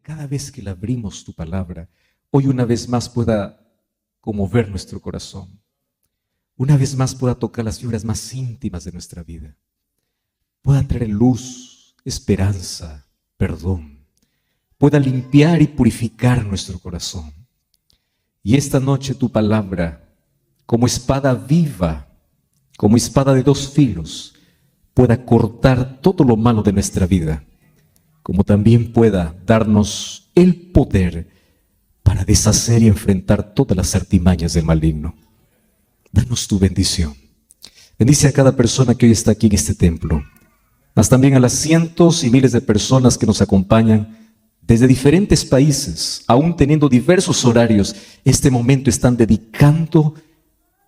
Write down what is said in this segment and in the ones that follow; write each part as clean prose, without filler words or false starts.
cada vez que le abrimos tu palabra, hoy una vez más pueda conmover nuestro corazón. Una vez más pueda tocar las fibras más íntimas de nuestra vida. Pueda traer luz, esperanza, perdón. Pueda limpiar y purificar nuestro corazón. Y esta noche tu palabra, como espada viva, como espada de dos filos, pueda cortar todo lo malo de nuestra vida, como también pueda darnos el poder para deshacer y enfrentar todas las artimañas del maligno. Danos tu bendición. Bendice a cada persona que hoy está aquí en este templo, mas también a las cientos y miles de personas que nos acompañan desde diferentes países, aún teniendo diversos horarios. Este momento están dedicando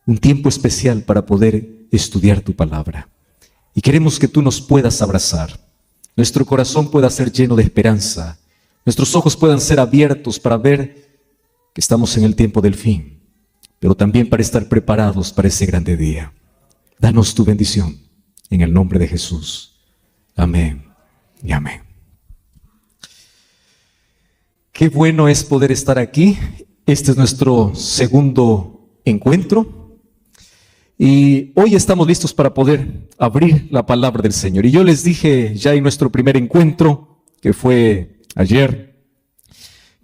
un tiempo especial para poder estudiar tu palabra. Y queremos que tú nos puedas abrazar. Nuestro corazón pueda ser lleno de esperanza. Nuestros ojos puedan ser abiertos para ver que estamos en el tiempo del fin, pero también para estar preparados para ese grande día. Danos tu bendición en el nombre de Jesús. Amén y amén. Qué bueno es poder estar aquí. Este es nuestro segundo encuentro. Y hoy estamos listos para poder abrir la palabra del Señor. Y yo les dije ya en nuestro primer encuentro, que fue ayer,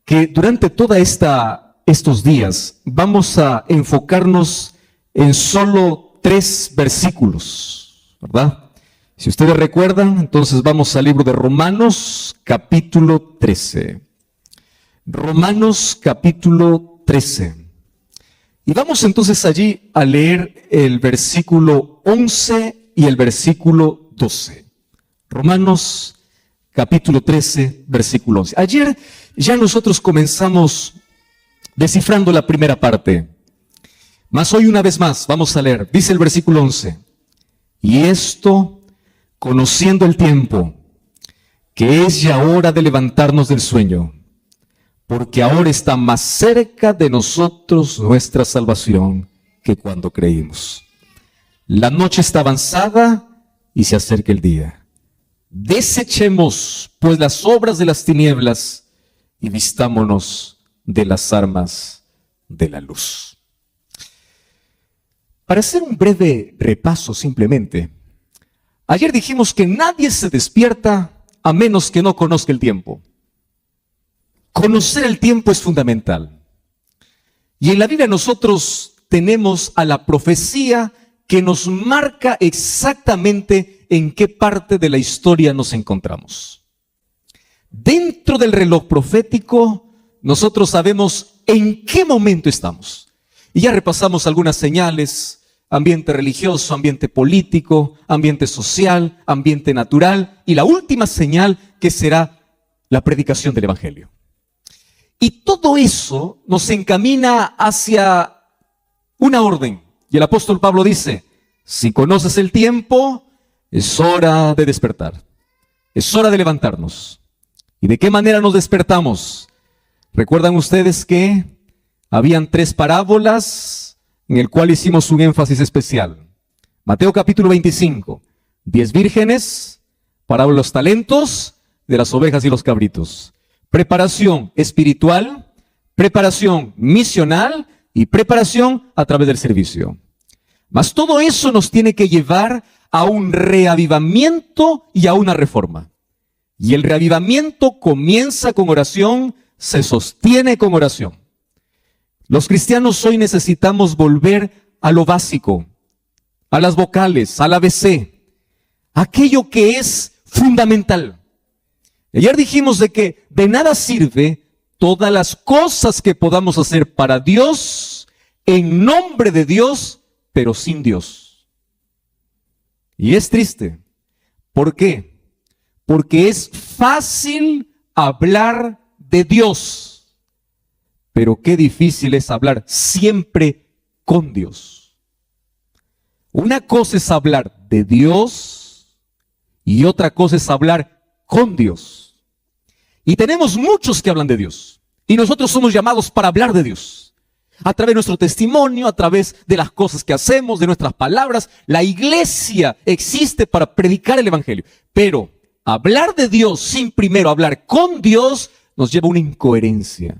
que durante toda estos días vamos a enfocarnos en solo 3 versículos, ¿verdad? Si ustedes recuerdan, entonces vamos al libro de Romanos, capítulo 13. Romanos capítulo 13. Y vamos entonces allí a leer el versículo 11 y el versículo 12. Romanos capítulo 13, versículo 11. Ayer ya nosotros comenzamos descifrando la primera parte. Mas hoy una vez más vamos a leer. Dice el versículo 11. Y esto, conociendo el tiempo, que es ya hora de levantarnos del sueño, porque ahora está más cerca de nosotros nuestra salvación que cuando creímos. La noche está avanzada y se acerca el día. Desechemos pues las obras de las tinieblas y vistámonos de las armas de la luz. Para hacer un breve repaso simplemente, ayer dijimos que nadie se despierta a menos que no conozca el tiempo. Conocer el tiempo es fundamental. Y en la Biblia nosotros tenemos a la profecía que nos marca exactamente en qué parte de la historia nos encontramos. Dentro del reloj profético, nosotros sabemos en qué momento estamos. Y ya repasamos algunas señales: ambiente religioso, ambiente político, ambiente social, ambiente natural, y la última señal que será la predicación del Evangelio. Y todo eso nos encamina hacia una orden. Y el apóstol Pablo dice: si conoces el tiempo, es hora de despertar. Es hora de levantarnos. ¿Y de qué manera nos despertamos? ¿Recuerdan ustedes que habían 3 parábolas en el cual hicimos un énfasis especial? Mateo capítulo 25, 10 vírgenes, parábola de los talentos, de las ovejas y los cabritos. Preparación espiritual, preparación misional y preparación a través del servicio. Mas todo eso nos tiene que llevar a un reavivamiento y a una reforma. Y el reavivamiento comienza con oración, se sostiene con oración. Los cristianos hoy necesitamos volver a lo básico, a las vocales, al ABC, aquello que es fundamental. Ayer dijimos de que de nada sirve todas las cosas que podamos hacer para Dios, en nombre de Dios, pero sin Dios. Y es triste. ¿Por qué? Porque es fácil hablar de Dios, pero qué difícil es hablar siempre con Dios. Una cosa es hablar de Dios y otra cosa es hablar con Dios. Y tenemos muchos que hablan de Dios. Y nosotros somos llamados para hablar de Dios. A través de nuestro testimonio, a través de las cosas que hacemos, de nuestras palabras. La iglesia existe para predicar el Evangelio. Pero hablar de Dios sin primero hablar con Dios nos lleva a una incoherencia.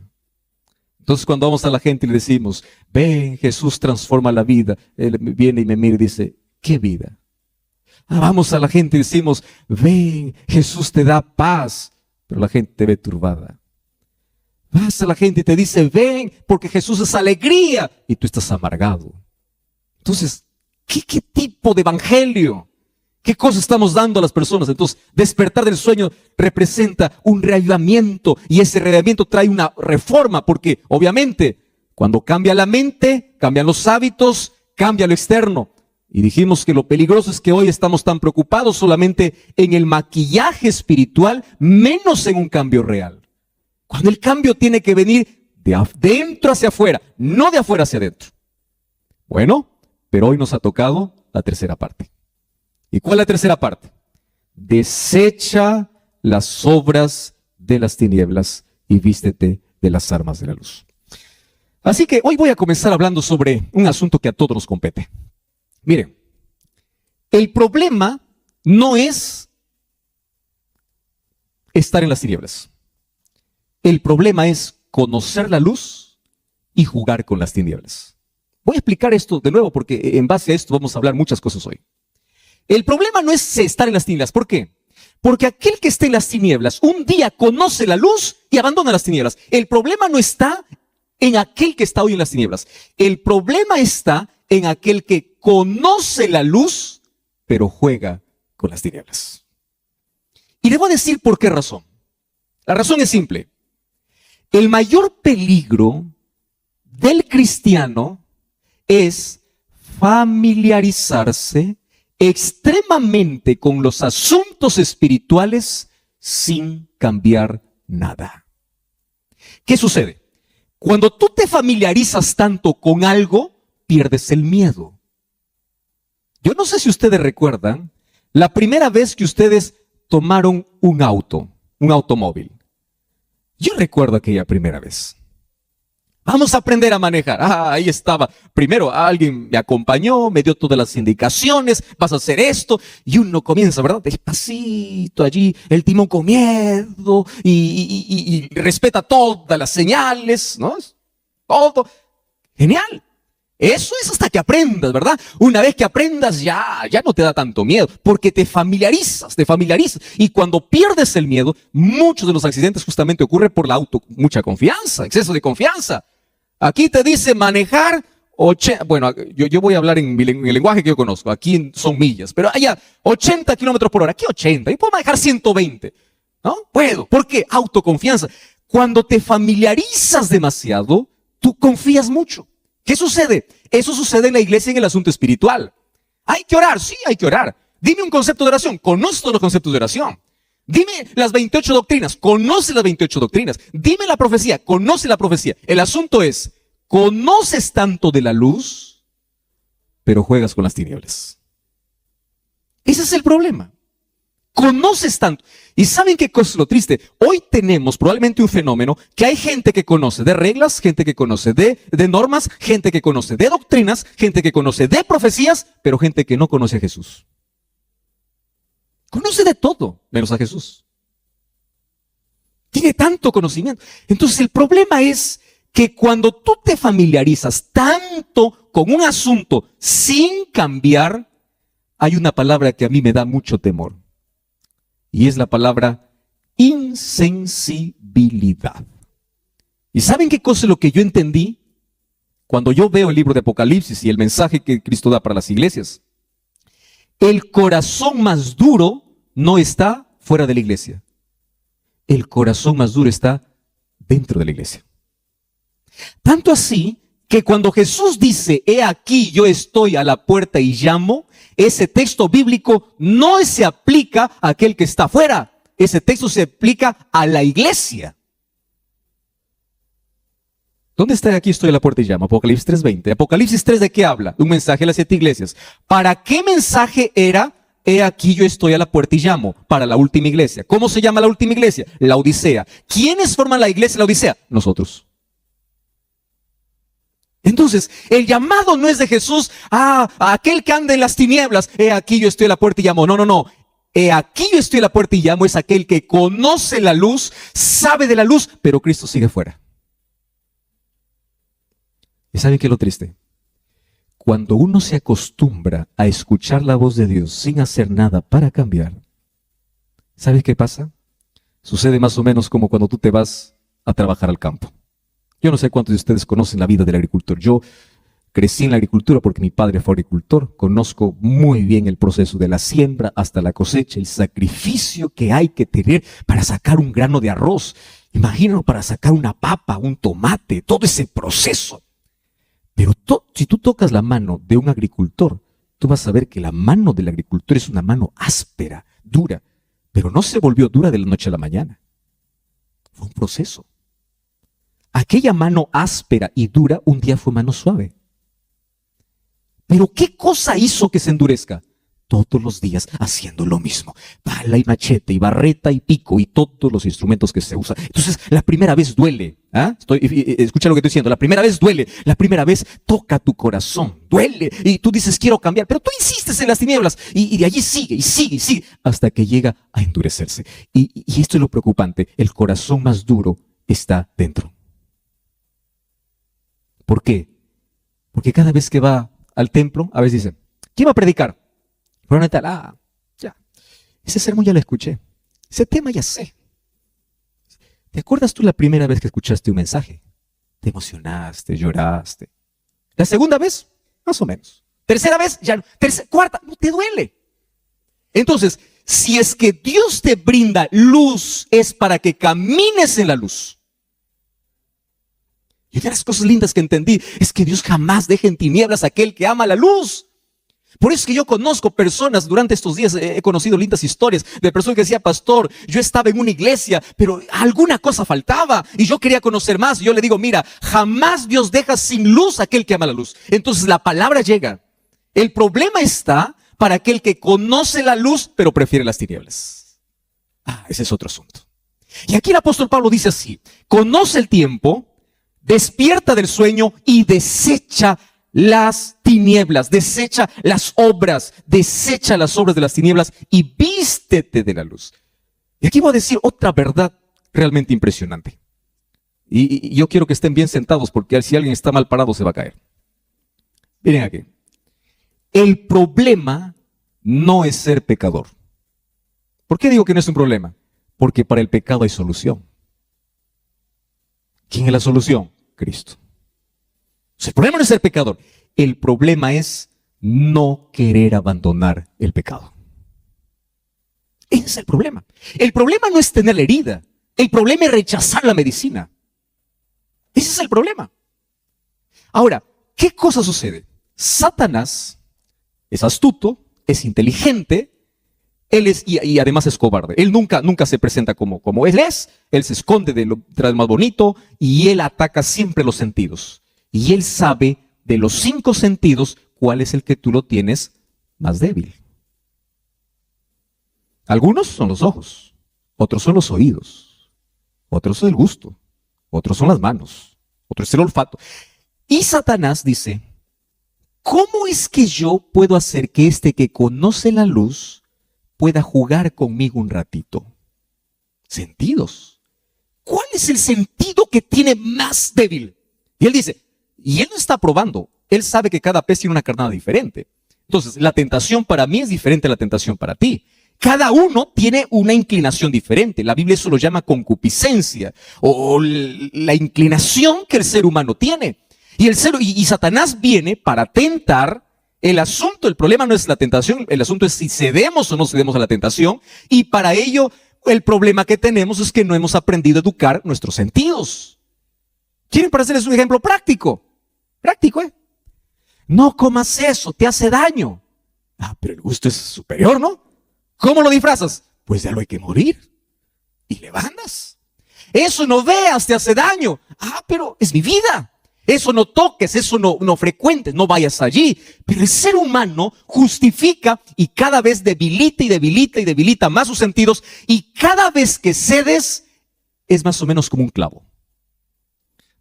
Entonces cuando vamos a la gente y le decimos, ven, Jesús transforma la vida, él viene y me mira y dice, ¿qué vida? Vamos a la gente y decimos, ven, Jesús te da paz, pero la gente te ve turbada. Vas a la gente y te dice, ven, porque Jesús es alegría, y tú estás amargado. Entonces, ¿qué tipo de evangelio? ¿Qué cosa estamos dando a las personas? Entonces, despertar del sueño representa un reavivamiento, y ese reavivamiento trae una reforma, porque obviamente, cuando cambia la mente, cambian los hábitos, cambia lo externo. Y dijimos que lo peligroso es que hoy estamos tan preocupados solamente en el maquillaje espiritual, menos en un cambio real. Cuando el cambio tiene que venir de adentro hacia afuera, no de afuera hacia adentro. Bueno, pero hoy nos ha tocado la tercera parte. ¿Y cuál es la tercera parte? Desecha las obras de las tinieblas y vístete de las armas de la luz. Así que hoy voy a comenzar hablando sobre un asunto que a todos nos compete. Miren, el problema no es estar en las tinieblas. El problema es conocer la luz y jugar con las tinieblas. Voy a explicar esto de nuevo porque en base a esto vamos a hablar muchas cosas hoy. El problema no es estar en las tinieblas. ¿Por qué? Porque aquel que esté en las tinieblas un día conoce la luz y abandona las tinieblas. El problema no está en aquel que está hoy en las tinieblas. El problema está en aquel que conoce la luz, pero juega con las tinieblas. Y le voy a decir por qué razón. La razón es simple. El mayor peligro del cristiano es familiarizarse extremadamente con los asuntos espirituales sin cambiar nada. ¿Qué sucede? Cuando tú te familiarizas tanto con algo, pierdes el miedo. Yo no sé si ustedes recuerdan la primera vez que ustedes tomaron un automóvil. Yo recuerdo aquella primera vez. Vamos a aprender a manejar. Ahí estaba. Primero alguien me acompañó, me dio todas las indicaciones, vas a hacer esto. Y uno comienza, ¿verdad? Despacito allí, el timón con miedo y respeta todas las señales, ¿no? Todo. Genial. Eso es hasta que aprendas, ¿verdad? Una vez que aprendas ya no te da tanto miedo, porque te familiarizas. Y cuando pierdes el miedo, muchos de los accidentes justamente ocurren por mucha confianza, exceso de confianza. Aquí te dice manejar, bueno, yo voy a hablar en el lenguaje que yo conozco, aquí son millas, pero allá 80 kilómetros por hora, aquí 80, y puedo manejar 120, ¿no? Puedo, ¿por qué? Autoconfianza. Cuando te familiarizas demasiado, tú confías mucho. ¿Qué sucede? Eso sucede en la iglesia en el asunto espiritual. Hay que orar, sí, hay que orar. Dime un concepto de oración, conoce todos los conceptos de oración. Dime las 28 doctrinas, conoce las 28 doctrinas. Dime la profecía, conoce la profecía. El asunto es, conoces tanto de la luz, pero juegas con las tinieblas. Ese es el problema. Conoces tanto. ¿Y saben qué cosa es lo triste? Hoy tenemos probablemente un fenómeno que hay gente que conoce de reglas, gente que conoce de normas, gente que conoce de doctrinas, gente que conoce de profecías, pero gente que no conoce a Jesús. Conoce de todo, menos a Jesús. Tiene tanto conocimiento. Entonces el problema es que cuando tú te familiarizas tanto con un asunto sin cambiar, hay una palabra que a mí me da mucho temor. Y es la palabra insensibilidad. ¿Y saben qué cosa es lo que yo entendí cuando yo veo el libro de Apocalipsis y el mensaje que Cristo da para las iglesias? El corazón más duro no está fuera de la iglesia. El corazón más duro está dentro de la iglesia. Tanto así que cuando Jesús dice, he aquí yo estoy a la puerta y llamo, ese texto bíblico no se aplica a aquel que está afuera. Ese texto se aplica a la iglesia. ¿Dónde está aquí estoy a la puerta y llamo? Apocalipsis 3:20. Apocalipsis 3, ¿de qué habla? Un mensaje a las 7 iglesias. ¿Para qué mensaje era? He aquí yo estoy a la puerta y llamo. Para la última iglesia. ¿Cómo se llama la última iglesia? La Odisea. ¿Quiénes forman la iglesia de la Odisea? Nosotros. Entonces, el llamado no es de Jesús a aquel que anda en las tinieblas. He aquí yo estoy a la puerta y llamo. No. He aquí yo estoy a la puerta y llamo, es aquel que conoce la luz, sabe de la luz, pero Cristo sigue fuera. ¿Y saben qué es lo triste? Cuando uno se acostumbra a escuchar la voz de Dios sin hacer nada para cambiar, ¿sabes qué pasa? Sucede más o menos como cuando tú te vas a trabajar al campo. Yo no sé cuántos de ustedes conocen la vida del agricultor. Yo crecí en la agricultura porque mi padre fue agricultor. Conozco muy bien el proceso de la siembra hasta la cosecha, el sacrificio que hay que tener para sacar un grano de arroz. Imagínalo para sacar una papa, un tomate, todo ese proceso. Pero si tú tocas la mano de un agricultor, tú vas a ver que la mano del agricultor es una mano áspera, dura, pero no se volvió dura de la noche a la mañana. Fue un proceso. Aquella mano áspera y dura un día fue mano suave. Pero ¿qué cosa hizo que se endurezca? Todos los días haciendo lo mismo. Pala y machete y barreta y pico y todos los instrumentos que se usan. Entonces, la primera vez duele. Escucha lo que estoy diciendo. La primera vez duele. La primera vez toca tu corazón. Duele. Y tú dices, quiero cambiar. Pero tú insistes en las tinieblas. Y de allí sigue y sigue y sigue. Hasta que llega a endurecerse. Y esto es lo preocupante. El corazón más duro está dentro. ¿Por qué? Porque cada vez que va al templo, a veces dice, ¿quién va a predicar? Pero ya. Ese sermón ya lo escuché. Ese tema ya sé. ¿Te acuerdas tú la primera vez que escuchaste un mensaje? Te emocionaste, lloraste. La segunda vez, más o menos. Tercera vez, ya no. Cuarta, no te duele. Entonces, si es que Dios te brinda luz, es para que camines en la luz. Y una de las cosas lindas que entendí es que Dios jamás deja en tinieblas a aquel que ama la luz. Por eso es que yo conozco personas, durante estos días he conocido lindas historias de personas que decían, pastor, yo estaba en una iglesia, pero alguna cosa faltaba y yo quería conocer más. Y yo le digo, mira, jamás Dios deja sin luz a aquel que ama la luz. Entonces la palabra llega. El problema está para aquel que conoce la luz, pero prefiere las tinieblas. Ese es otro asunto. Y aquí el apóstol Pablo dice así, conoce el tiempo, despierta del sueño y desecha las tinieblas, desecha las obras de las tinieblas y vístete de la luz. Y aquí voy a decir otra verdad realmente impresionante. Y yo quiero que estén bien sentados porque si alguien está mal parado se va a caer. Miren aquí. El problema no es ser pecador. ¿Por qué digo que no es un problema? Porque para el pecado hay solución. ¿Quién es la solución? Cristo. El problema no es ser pecador. El problema es no querer abandonar el pecado. Ese es el problema. El problema no es tener la herida. El problema es rechazar la medicina. Ese es el problema. Ahora, ¿qué cosa sucede? Satanás es astuto, es inteligente, y además es cobarde. Él nunca se presenta como él es. Él se esconde de lo más bonito y él ataca siempre los sentidos. Y él sabe de los 5 sentidos cuál es el que tú lo tienes más débil. Algunos son los ojos, otros son los oídos, otros son el gusto, otros son las manos, otros es el olfato. Y Satanás dice, ¿cómo es que yo puedo hacer que este que conoce la luz pueda jugar conmigo un ratito? Sentidos. ¿Cuál es el sentido que tiene más débil? Y él dice, y él no está probando. Él sabe que cada pez tiene una carnada diferente. Entonces, la tentación para mí es diferente a la tentación para ti. Cada uno tiene una inclinación diferente. La Biblia eso lo llama concupiscencia o la inclinación que el ser humano tiene. Y Satanás viene para tentar. El problema no es la tentación, el asunto es si cedemos o no cedemos a la tentación. Y para ello, el problema que tenemos es que no hemos aprendido a educar nuestros sentidos. ¿Quieren para hacerles un ejemplo práctico? Práctico, ¿eh? No comas eso, te hace daño. Pero el gusto es superior, ¿no? ¿Cómo lo disfrazas? Pues ya lo hay que morir. Y le bandas. Eso no veas, te hace daño. Pero es mi vida. Eso no toques, eso no frecuentes, no vayas allí. Pero el ser humano justifica y cada vez debilita y debilita y debilita más sus sentidos. Y cada vez que cedes, es más o menos como un clavo.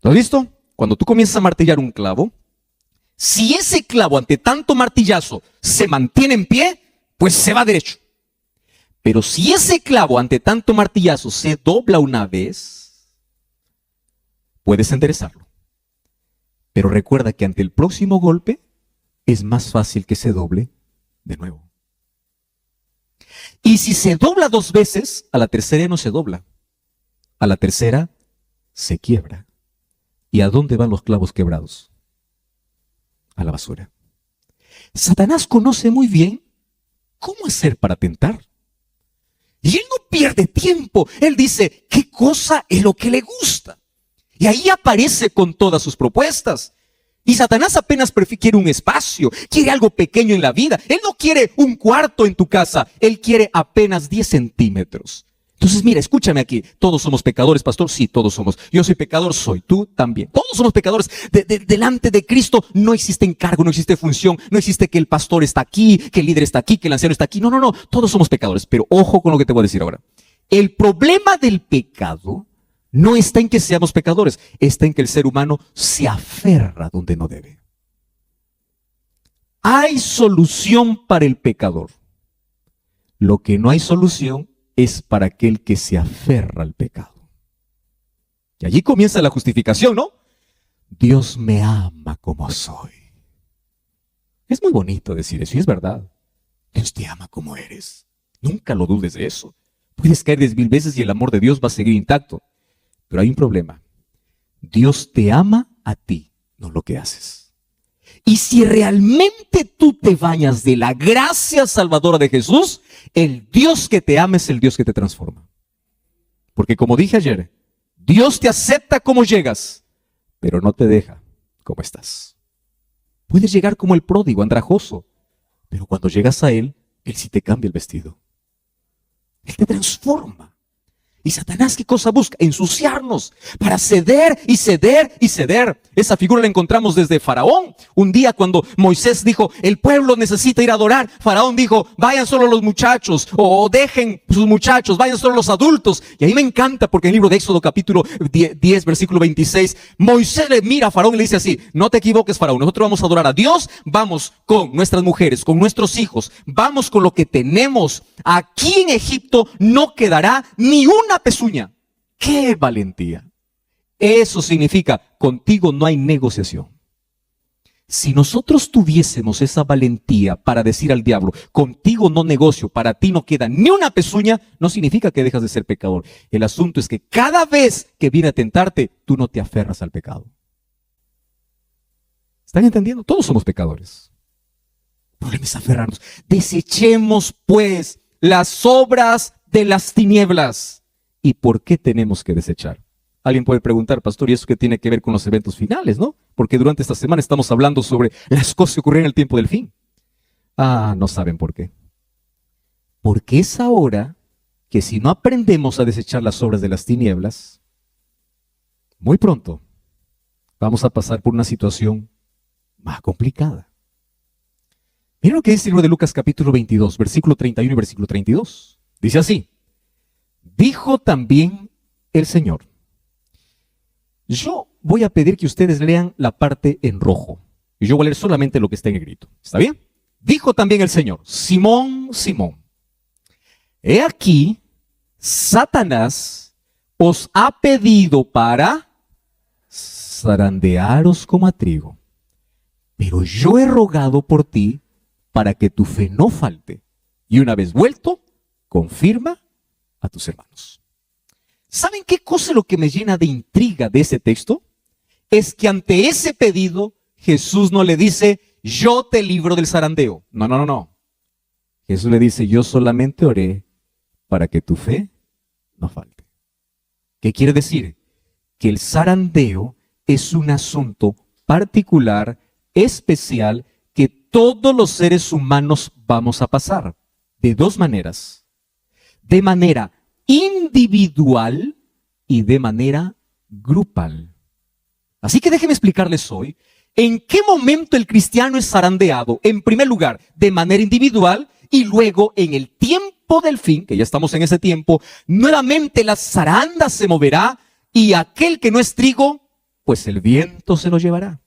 ¿Lo has visto? Cuando tú comienzas a martillar un clavo, si ese clavo ante tanto martillazo se mantiene en pie, pues se va derecho. Pero si ese clavo ante tanto martillazo se dobla una vez, puedes enderezarlo. Pero recuerda que ante el próximo golpe es más fácil que se doble de nuevo. Y si se dobla 2 veces, a la tercera ya no se dobla. A la tercera se quiebra. ¿Y a dónde van los clavos quebrados? A la basura. Satanás conoce muy bien cómo hacer para tentar. Y él no pierde tiempo. Él dice, ¿qué cosa es lo que le gusta? Y ahí aparece con todas sus propuestas. Y Satanás apenas quiere un espacio, quiere algo pequeño en la vida. Él no quiere un cuarto en tu casa, él quiere apenas 10 centímetros. Entonces mira, escúchame aquí, todos somos pecadores, pastor, sí, todos somos. Yo soy pecador, soy, tú también. Todos somos pecadores. Delante de Cristo no existe encargo, no existe función, no existe que el pastor está aquí, que el líder está aquí, que el anciano está aquí. No, no, no, todos somos pecadores. Pero ojo con lo que te voy a decir ahora. El problema del pecado no está en que seamos pecadores, está en que el ser humano se aferra donde no debe. Hay solución para el pecador. Lo que no hay solución es para aquel que se aferra al pecado. Y allí comienza la justificación, ¿no? Dios me ama como soy. Es muy bonito decir eso, y es verdad. Dios te ama como eres. Nunca lo dudes de eso. Puedes caer 10,000 veces y el amor de Dios va a seguir intacto. Pero hay un problema. Dios te ama a ti, no lo que haces. Y si realmente tú te bañas de la gracia salvadora de Jesús, el Dios que te ama es el Dios que te transforma. Porque como dije ayer, Dios te acepta como llegas, pero no te deja como estás. Puedes llegar como el pródigo, andrajoso, pero cuando llegas a Él, Él sí te cambia el vestido. Él te transforma. ¿Y Satanás qué cosa busca? Ensuciarnos para ceder y ceder y ceder. Esa figura la encontramos desde Faraón. Un día cuando Moisés dijo, el pueblo necesita ir a adorar, Faraón dijo, vayan solo los muchachos, o dejen sus muchachos, vayan solo los adultos. Y ahí me encanta porque en el libro de Éxodo capítulo 10 versículo 26, Moisés le mira a Faraón y le dice así, no te equivoques, Faraón, nosotros vamos a adorar a Dios, vamos con nuestras mujeres, con nuestros hijos, vamos con lo que tenemos. Aquí en Egipto no quedará ni una pezuña. ¡Qué valentía! Eso significa, contigo no hay negociación. Si nosotros tuviésemos esa valentía para decir al diablo, contigo no negocio, para ti no queda ni una pezuña, no significa que dejas de ser pecador. El asunto es que cada vez que viene a tentarte, tú no te aferras al pecado. ¿Están entendiendo? Todos somos pecadores. El problema es aferrarnos. Desechemos pues las obras de las tinieblas. ¿Y por qué tenemos que desechar? Alguien puede preguntar, pastor, ¿y eso qué tiene que ver con los eventos finales, no? Porque durante esta semana estamos hablando sobre las cosas que ocurrieron en el tiempo del fin. Ah, no saben por qué. Porque es ahora que si no aprendemos a desechar las obras de las tinieblas, muy pronto vamos a pasar por una situación más complicada. Miren lo que dice el libro de Lucas capítulo 22, versículo 31 y versículo 32. Dice así. Dijo también el Señor. Yo voy a pedir que ustedes lean la parte en rojo. Y yo voy a leer solamente lo que está en negrito. ¿Está bien? Dijo también el Señor. Simón, Simón. He aquí, Satanás os ha pedido para zarandearos como a trigo. Pero yo he rogado por ti para que tu fe no falte. Y una vez vuelto, confirma a tus hermanos. ¿Saben qué cosa es lo que me llena de intriga de ese texto? Es que ante ese pedido, Jesús no le dice, yo te libro del zarandeo. No, no, no, no. Jesús le dice, yo solamente oré para que tu fe no falte. ¿Qué quiere decir? Que el zarandeo es un asunto particular, especial, que todos los seres humanos vamos a pasar. De 2 maneras. De manera individual y de manera grupal. Así que déjenme explicarles hoy en qué momento el cristiano es zarandeado. En primer lugar, de manera individual y luego en el tiempo del fin, que ya estamos en ese tiempo, nuevamente la zaranda se moverá y aquel que no es trigo, pues el viento se lo llevará.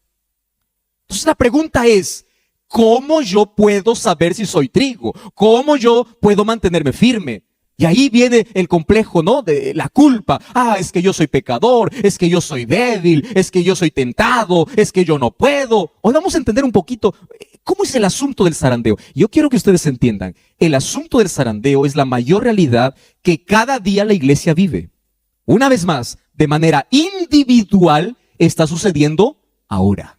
Entonces la pregunta es, ¿cómo yo puedo saber si soy trigo? ¿Cómo yo puedo mantenerme firme? Y ahí viene el complejo, ¿no? De la culpa. Ah, es que yo soy pecador, es que yo soy débil, es que yo soy tentado, es que yo no puedo. Hoy vamos a entender un poquito cómo es el asunto del zarandeo. Yo quiero que ustedes entiendan, el asunto del zarandeo es la mayor realidad que cada día la iglesia vive. Una vez más, de manera individual está sucediendo ahora.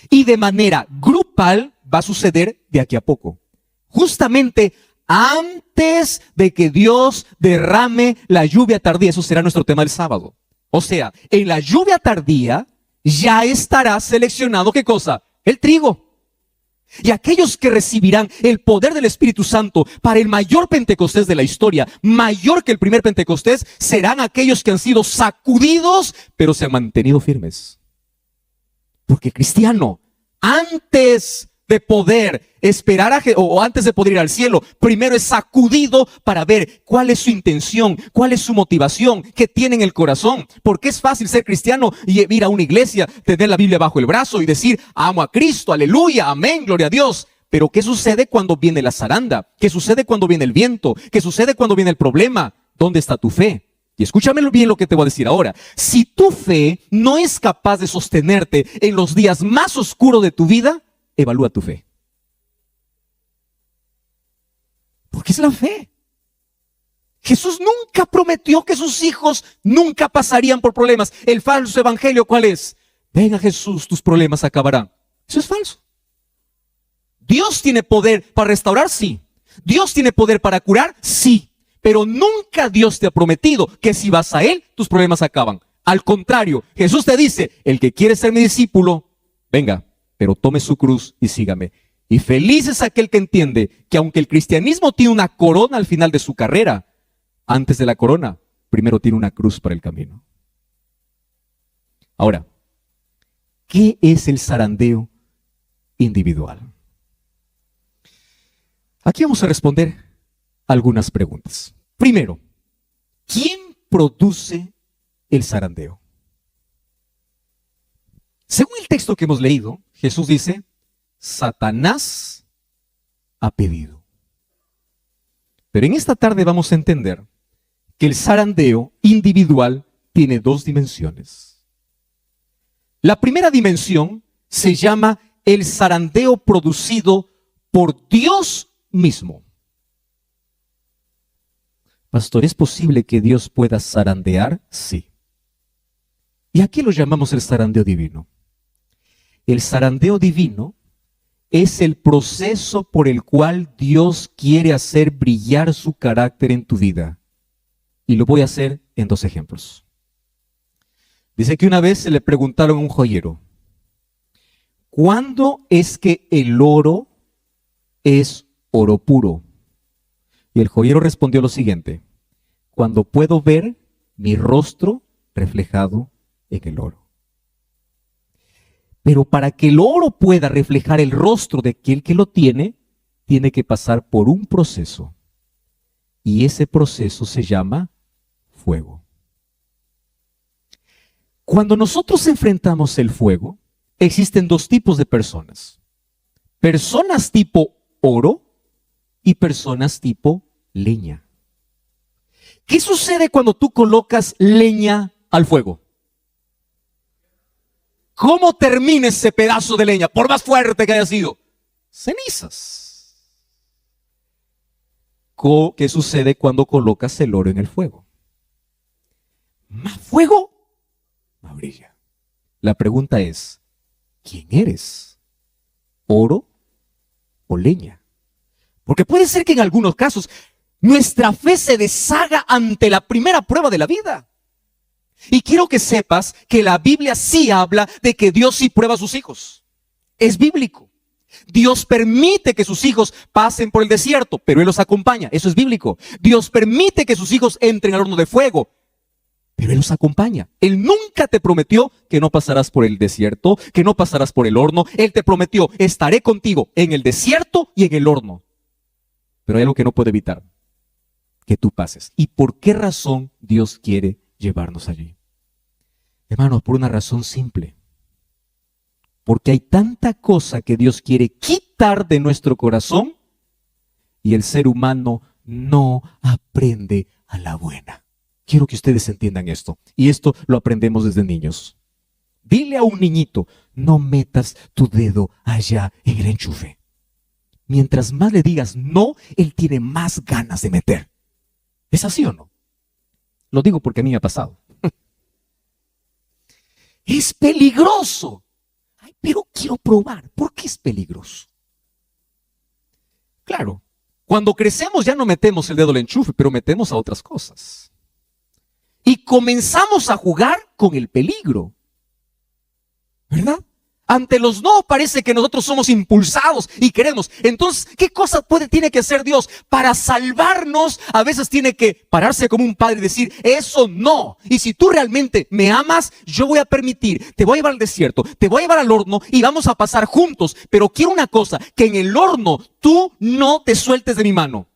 Y de manera grupal va a suceder de aquí a poco. Justamente antes de que Dios derrame la lluvia tardía. Eso será nuestro tema del sábado. O sea, en la lluvia tardía ya estará seleccionado, ¿qué cosa? El trigo. Y aquellos que recibirán el poder del Espíritu Santo para el mayor Pentecostés de la historia, mayor que el primer Pentecostés, serán aquellos que han sido sacudidos, pero se han mantenido firmes. Porque el cristiano, antes de poder esperar o antes de poder ir al cielo, primero es sacudido para ver cuál es su intención, cuál es su motivación, qué tiene en el corazón. Porque es fácil ser cristiano y ir a una iglesia, tener la Biblia bajo el brazo y decir, amo a Cristo, aleluya, amén, gloria a Dios. Pero ¿qué sucede cuando viene la zaranda? ¿Qué sucede cuando viene el viento? ¿Qué sucede cuando viene el problema? ¿Dónde está tu fe? Y escúchame bien lo que te voy a decir ahora. Si tu fe no es capaz de sostenerte en los días más oscuros de tu vida, evalúa tu fe. Porque es la fe. Jesús nunca prometió que sus hijos nunca pasarían por problemas. El falso evangelio, ¿cuál es? Ven a Jesús, tus problemas acabarán. Eso es falso. Dios tiene poder para restaurar, sí. Dios tiene poder para curar, sí. Pero nunca Dios te ha prometido que si vas a Él, tus problemas acaban. Al contrario, Jesús te dice, el que quiere ser mi discípulo, venga, pero tome su cruz y sígame. Y feliz es aquel que entiende que aunque el cristianismo tiene una corona al final de su carrera, antes de la corona, primero tiene una cruz para el camino. Ahora, ¿qué es el zarandeo individual? Aquí vamos a responder algunas preguntas. Primero, ¿quién produce el zarandeo? Según el texto que hemos leído, Jesús dice, Satanás ha pedido. Pero en esta tarde vamos a entender que el zarandeo individual tiene dos dimensiones. La primera dimensión se llama el zarandeo producido por Dios mismo. Pastor, ¿es posible que Dios pueda zarandear? Sí. Y aquí lo llamamos el zarandeo divino. El zarandeo divino es el proceso por el cual Dios quiere hacer brillar su carácter en tu vida. Y lo voy a hacer en dos ejemplos. Dice que una vez se le preguntaron a un joyero, ¿cuándo es que el oro es oro puro? Y el joyero respondió lo siguiente, cuando puedo ver mi rostro reflejado en el oro. Pero para que el oro pueda reflejar el rostro de aquel que lo tiene, tiene que pasar por un proceso. Y ese proceso se llama fuego. Cuando nosotros enfrentamos el fuego, existen dos tipos de personas. Personas tipo oro y personas tipo leña. ¿Qué sucede cuando tú colocas leña al fuego? ¿Cómo termina ese pedazo de leña? Por más fuerte que haya sido. Cenizas. ¿Qué sucede cuando colocas el oro en el fuego? Más fuego, más brilla. La pregunta es, ¿quién eres? ¿Oro o leña? Porque puede ser que en algunos casos nuestra fe se deshaga ante la primera prueba de la vida. Y quiero que sepas que la Biblia sí habla de que Dios sí prueba a sus hijos. Es bíblico. Dios permite que sus hijos pasen por el desierto, pero Él los acompaña. Eso es bíblico. Dios permite que sus hijos entren al horno de fuego, pero Él los acompaña. Él nunca te prometió que no pasarás por el desierto, que no pasarás por el horno. Él te prometió, estaré contigo en el desierto y en el horno. Pero hay algo que no puede evitar, que tú pases. ¿Y por qué razón Dios quiere llevarnos allí? Hermanos, por una razón simple. Porque hay tanta cosa que Dios quiere quitar de nuestro corazón y el ser humano no aprende a la buena. Quiero que ustedes entiendan esto. Y esto lo aprendemos desde niños. Dile a un niñito, no metas tu dedo allá en el enchufe. Mientras más le digas no, él tiene más ganas de meter. ¿Es así o no? Lo digo porque a mí me ha pasado. Es peligroso. Ay, pero quiero probar. ¿Por qué es peligroso? Claro, cuando crecemos ya no metemos el dedo al enchufe, pero metemos a otras cosas. Y comenzamos a jugar con el peligro. ¿Verdad? Ante los no parece que nosotros somos impulsados y queremos. Entonces, ¿qué cosa tiene que hacer Dios? Para salvarnos, a veces tiene que pararse como un padre y decir, eso no. Y si tú realmente me amas, yo voy a permitir, te voy a llevar al desierto, te voy a llevar al horno y vamos a pasar juntos. Pero quiero una cosa, que en el horno tú no te sueltes de mi mano.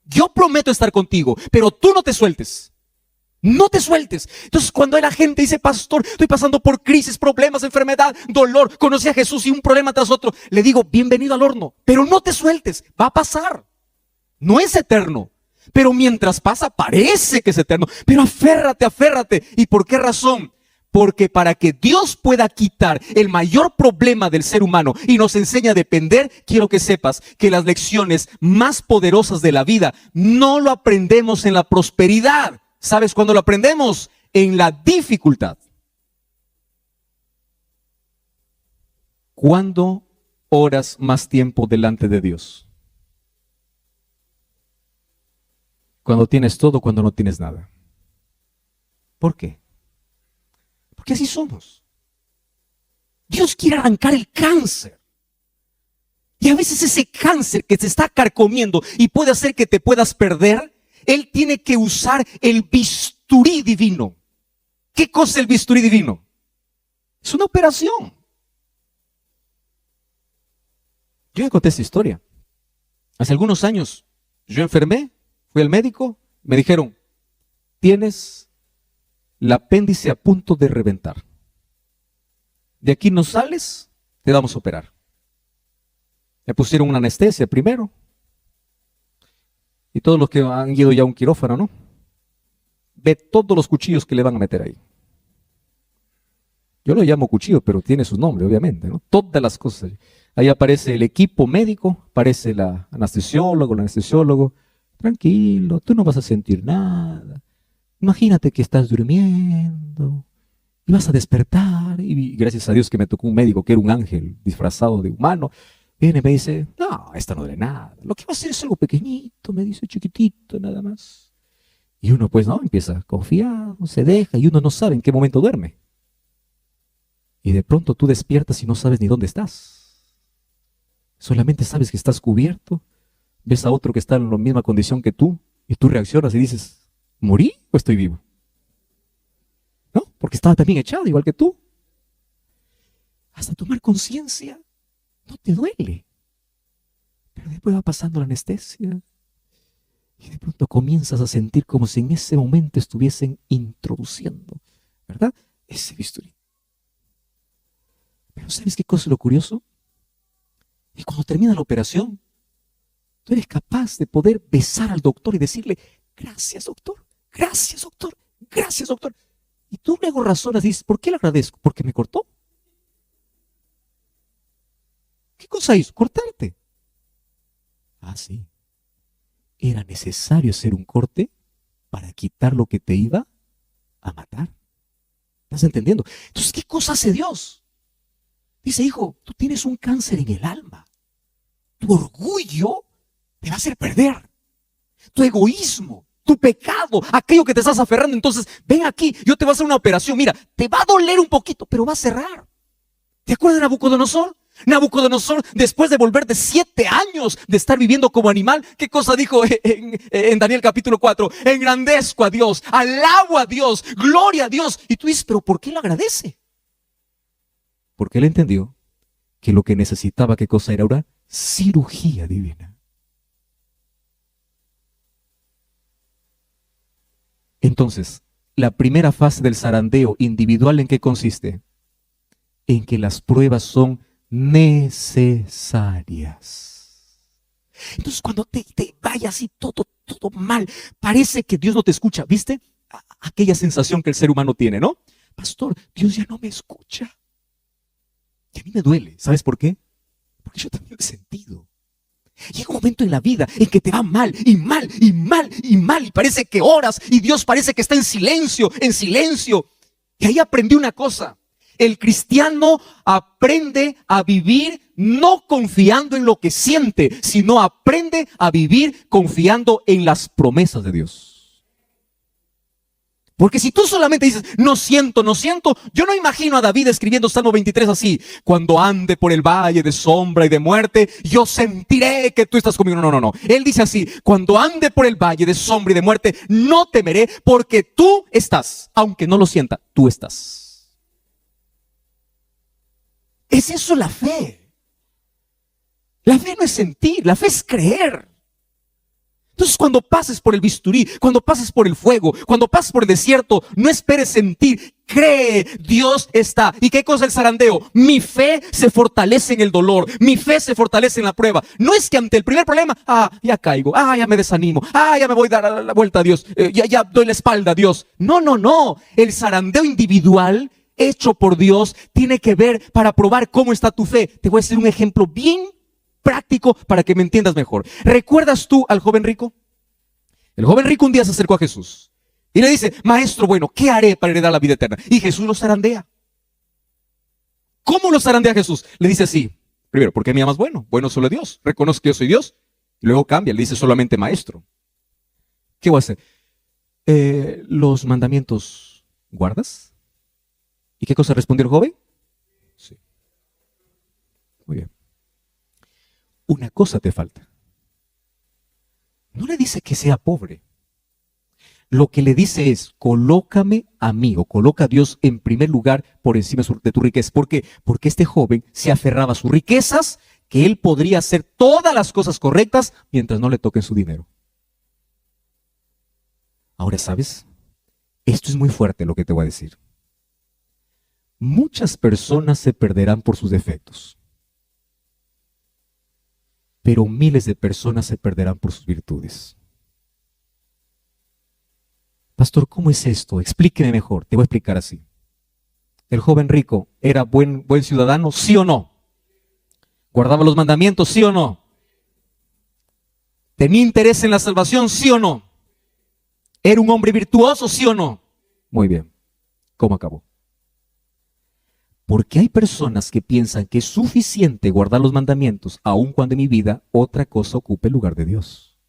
Yo prometo estar contigo, pero tú no te sueltes. No te sueltes. Entonces cuando la gente dice, pastor, estoy pasando por crisis, problemas, enfermedad, dolor, conocí a Jesús y un problema tras otro, le digo, bienvenido al horno, pero no te sueltes, va a pasar. No es eterno, pero mientras pasa parece que es eterno, pero aférrate, aférrate. ¿Y por qué razón? Porque para que Dios pueda quitar el mayor problema del ser humano y nos enseñe a depender, quiero que sepas que las lecciones más poderosas de la vida no lo aprendemos en la prosperidad. ¿Sabes cuándo lo aprendemos? En la dificultad. ¿Cuándo oras más tiempo delante de Dios? Cuando tienes todo, cuando no tienes nada. ¿Por qué? Porque así somos. Dios quiere arrancar el cáncer. Y a veces ese cáncer que te está carcomiendo y puede hacer que te puedas perder, Él tiene que usar el bisturí divino. ¿Qué cosa es el bisturí divino? Es una operación. Yo me conté esta historia. Hace algunos años yo enfermé, fui al médico, me dijeron, tienes el apéndice a punto de reventar. De aquí no sales, te vamos a operar. Me pusieron una anestesia primero. Y todos los que han ido ya a un quirófano, ¿no? Ve todos los cuchillos que le van a meter ahí. Yo lo llamo cuchillo, pero tiene su nombre, obviamente, ¿no? Todas las cosas. Ahí aparece el equipo médico, aparece la anestesiólogo, el anestesiólogo. Tranquilo, tú no vas a sentir nada. Imagínate que estás durmiendo y vas a despertar. Y gracias a Dios que me tocó un médico que era un ángel disfrazado de humano. Viene y me dice, no, esto no duele nada. Lo que va a hacer es algo pequeñito, me dice, chiquitito, nada más. Y uno pues no, empieza confiado, se deja y uno no sabe en qué momento duerme. Y de pronto tú despiertas y no sabes ni dónde estás. Solamente sabes que estás cubierto, ves a otro que está en la misma condición que tú y tú reaccionas y dices, ¿morí o estoy vivo? ¿No? Porque estaba también echado igual que tú. Hasta tomar conciencia no te duele. Pero después va pasando la anestesia y de pronto comienzas a sentir como si en ese momento estuviesen introduciendo, ¿verdad? Ese bisturí. Pero ¿sabes qué cosa es lo curioso? Y cuando termina la operación, tú eres capaz de poder besar al doctor y decirle, gracias doctor, gracias doctor, gracias doctor. Y tú luego razonas y dices, ¿por qué le agradezco? Porque me cortó. ¿Qué cosa hizo? Cortarte. Ah, sí. Era necesario hacer un corte para quitar lo que te iba a matar. ¿Estás entendiendo? Entonces, ¿qué cosa hace Dios? Dice, hijo, tú tienes un cáncer en el alma. Tu orgullo te va a hacer perder. Tu egoísmo, tu pecado, aquello que te estás aferrando. Entonces, ven aquí, yo te voy a hacer una operación. Mira, te va a doler un poquito, pero va a cerrar. ¿Te acuerdas de Nabucodonosor? Nabucodonosor, después de volver de 7 años de estar viviendo como animal, ¿qué cosa dijo en Daniel capítulo 4? Engrandezco a Dios, alabo a Dios, gloria a Dios. Y tú dices, ¿pero por qué lo agradece? Porque él entendió que lo que necesitaba, ¿qué cosa era? Una cirugía divina. Entonces, la primera fase del zarandeo individual, ¿en qué consiste? En que las pruebas son necesarias. Entonces cuando te vaya así todo mal, parece que Dios no te escucha. ¿Viste? Aquella sensación que el ser humano tiene, ¿no? Pastor, Dios ya no me escucha. Y a mí me duele. ¿Sabes por qué? Porque yo también lo he sentido. Llega un momento en la vida en que te va mal y mal y mal y mal y parece que oras y Dios parece que está en silencio, en silencio. Y ahí aprendí una cosa. El cristiano aprende a vivir no confiando en lo que siente, sino aprende a vivir confiando en las promesas de Dios. Porque si tú solamente dices, no siento, yo no imagino a David escribiendo Salmo 23 así: cuando ande por el valle de sombra y de muerte, yo sentiré que tú estás conmigo. No. Él dice así: cuando ande por el valle de sombra y de muerte, no temeré, porque tú estás. Aunque no lo sienta, tú estás. Es eso la fe. La fe no es sentir, la fe es creer. Entonces cuando pases por el bisturí, cuando pases por el fuego, cuando pases por el desierto, no esperes sentir, cree, Dios está. ¿Y qué cosa es el zarandeo? Mi fe se fortalece en el dolor, mi fe se fortalece en la prueba. No es que ante el primer problema, ya caigo, ya me desanimo, ya me voy a dar la vuelta a Dios, ya doy la espalda a Dios. No. El zarandeo individual hecho por Dios tiene que ver para probar cómo está tu fe. Te voy a hacer un ejemplo bien práctico para que me entiendas mejor. ¿Recuerdas tú al joven rico? El joven rico un día se acercó a Jesús y le dice: maestro bueno, ¿qué haré para heredar la vida eterna? Y Jesús lo zarandea. ¿Cómo lo zarandea Jesús? Le dice así: primero, ¿por qué me llamas bueno? Bueno solo Dios. Reconoce que yo soy Dios. Y luego cambia, le dice solamente maestro. ¿Qué voy a hacer? ¿Los mandamientos guardas? ¿Y qué cosa respondió el joven? Sí. Muy bien. Una cosa te falta. No le dice que sea pobre. Lo que le dice es: colócame a mí, o coloca a Dios en primer lugar por encima de tu riqueza. ¿Por qué? Porque este joven se aferraba a sus riquezas, que él podría hacer todas las cosas correctas mientras no le toquen su dinero. Ahora, ¿sabes? Esto es muy fuerte lo que te voy a decir. Muchas personas se perderán por sus defectos, pero miles de personas se perderán por sus virtudes. Pastor, ¿cómo es esto? Explíqueme mejor. Te voy a explicar así. ¿El joven rico era buen ciudadano? ¿Sí o no? ¿Guardaba los mandamientos? ¿Sí o no? ¿Tenía interés en la salvación? ¿Sí o no? ¿Era un hombre virtuoso? ¿Sí o no? Muy bien. ¿Cómo acabó? Porque hay personas que piensan que es suficiente guardar los mandamientos, aun cuando en mi vida otra cosa ocupe el lugar de Dios.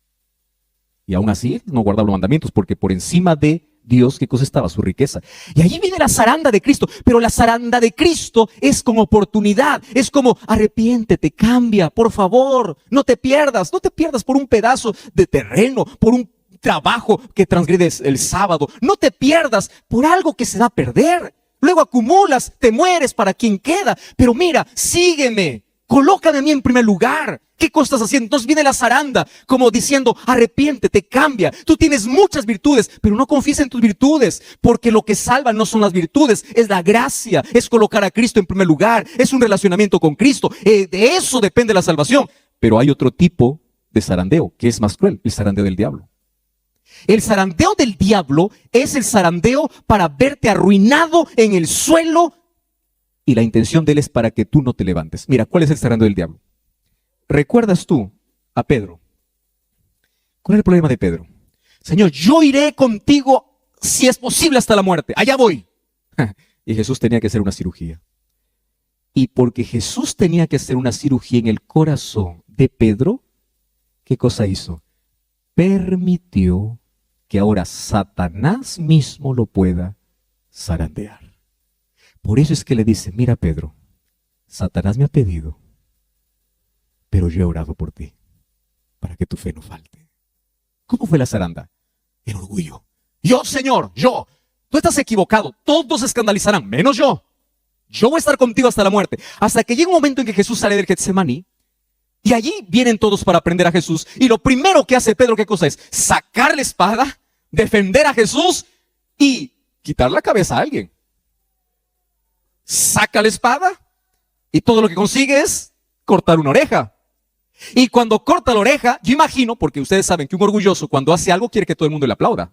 Y aún así no guardaba los mandamientos, porque por encima de Dios, ¿qué cosa estaba? Su riqueza. Y allí viene la zaranda de Cristo. Pero la zaranda de Cristo es como oportunidad. Es como: arrepiéntete, cambia, por favor. No te pierdas por un pedazo de terreno, por un trabajo que transgredes el sábado. No te pierdas por algo que se va a perder. Luego acumulas, te mueres para quien queda. Pero mira, sígueme, colócame a mí en primer lugar. ¿Qué cosa estás haciendo? Entonces viene la zaranda como diciendo: arrepiéntete, cambia. Tú tienes muchas virtudes, pero no confíes en tus virtudes, porque lo que salva no son las virtudes, es la gracia, es colocar a Cristo en primer lugar, es un relacionamiento con Cristo. De eso depende la salvación. Pero hay otro tipo de zarandeo que es más cruel: el zarandeo del diablo. El zarandeo del diablo es el zarandeo para verte arruinado en el suelo, y la intención de él es para que tú no te levantes. Mira, ¿cuál es el zarandeo del diablo? ¿Recuerdas tú a Pedro? ¿Cuál es el problema de Pedro? Señor, yo iré contigo si es posible hasta la muerte. Allá voy. Y Jesús tenía que hacer una cirugía. Y porque Jesús tenía que hacer una cirugía en el corazón de Pedro, ¿qué cosa hizo? Permitió que ahora Satanás mismo lo pueda zarandear. Por eso es que le dice: mira, Pedro, Satanás me ha pedido, pero yo he orado por ti, para que tu fe no falte. ¿Cómo fue la zaranda? El orgullo. Yo, Señor, yo. Tú estás equivocado. Todos se escandalizarán, menos yo. Yo voy a estar contigo hasta la muerte. Hasta que llega un momento en que Jesús sale del Getsemaní, y allí vienen todos para aprender a Jesús. Y lo primero que hace Pedro, ¿qué cosa es? Sacar la espada, defender a Jesús y quitar la cabeza a alguien. Saca la espada y todo lo que consigue es cortar una oreja. Y cuando corta la oreja, yo imagino, porque ustedes saben que un orgulloso cuando hace algo quiere que todo el mundo le aplauda,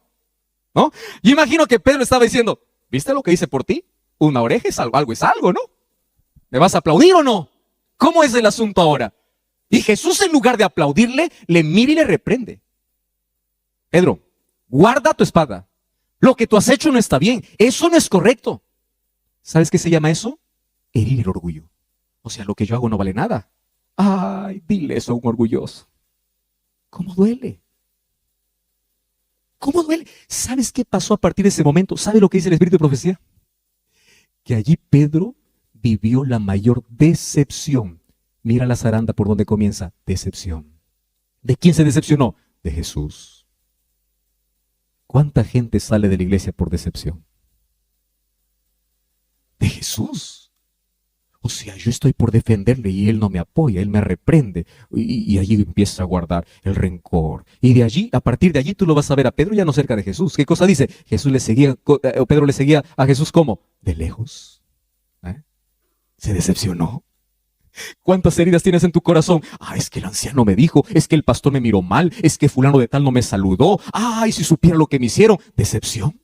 ¿no? Yo imagino que Pedro estaba diciendo, ¿viste lo que hice por ti? Una oreja es algo es algo, ¿no? ¿Me vas a aplaudir o no? ¿Cómo es el asunto ahora? Y Jesús, en lugar de aplaudirle, le mira y le reprende. Pedro, guarda tu espada. Lo que tú has hecho no está bien. Eso no es correcto. ¿Sabes qué se llama eso? Herir el orgullo. O sea, lo que yo hago no vale nada. Ay, dile eso a un orgulloso. ¿Cómo duele? ¿Cómo duele? ¿Sabes qué pasó a partir de ese momento? ¿Sabe lo que dice el Espíritu de Profecía? Que allí Pedro vivió la mayor decepción. Mira la zaranda por donde comienza. Decepción. ¿De quién se decepcionó? De Jesús. ¿Cuánta gente sale de la iglesia por decepción? De Jesús. O sea, yo estoy por defenderle y él no me apoya, él me reprende. Y allí empieza a guardar el rencor. Y de allí, a partir de allí, tú lo vas a ver a Pedro ya no cerca de Jesús. ¿Qué cosa dice? Pedro le seguía a Jesús ¿cómo? De lejos. Se decepcionó. ¿Cuántas heridas tienes en tu corazón? Es que el anciano me dijo, es que el pastor me miró mal, es que fulano de tal no me saludó. Si supiera lo que me hicieron. Decepción.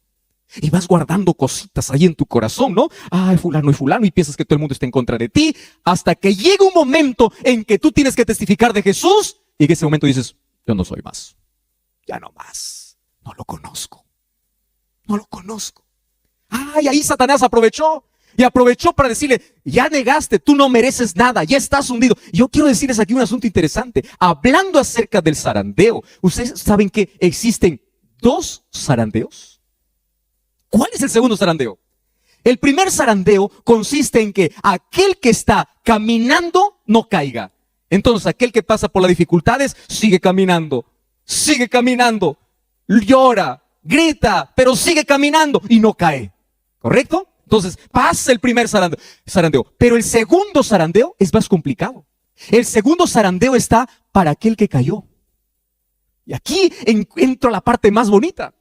Y vas guardando cositas ahí en tu corazón, ¿no? Fulano y fulano, y piensas que todo el mundo está en contra de ti, hasta que llega un momento en que tú tienes que testificar de Jesús, y en ese momento dices, yo no soy más. Ya no más. No lo conozco. No lo conozco. Y ahí Satanás aprovechó. Y aprovechó para decirle, ya negaste, tú no mereces nada, ya estás hundido. Yo quiero decirles aquí un asunto interesante. Hablando acerca del zarandeo, ¿ustedes saben que existen 2 zarandeos? ¿Cuál es el segundo zarandeo? El primer zarandeo consiste en que aquel que está caminando no caiga. Entonces aquel que pasa por las dificultades sigue caminando, llora, grita, pero sigue caminando y no cae. ¿Correcto? Entonces pasa el primer zarandeo. Pero el segundo zarandeo es más complicado. El segundo zarandeo está para aquel que cayó. Y aquí entra la parte más bonita.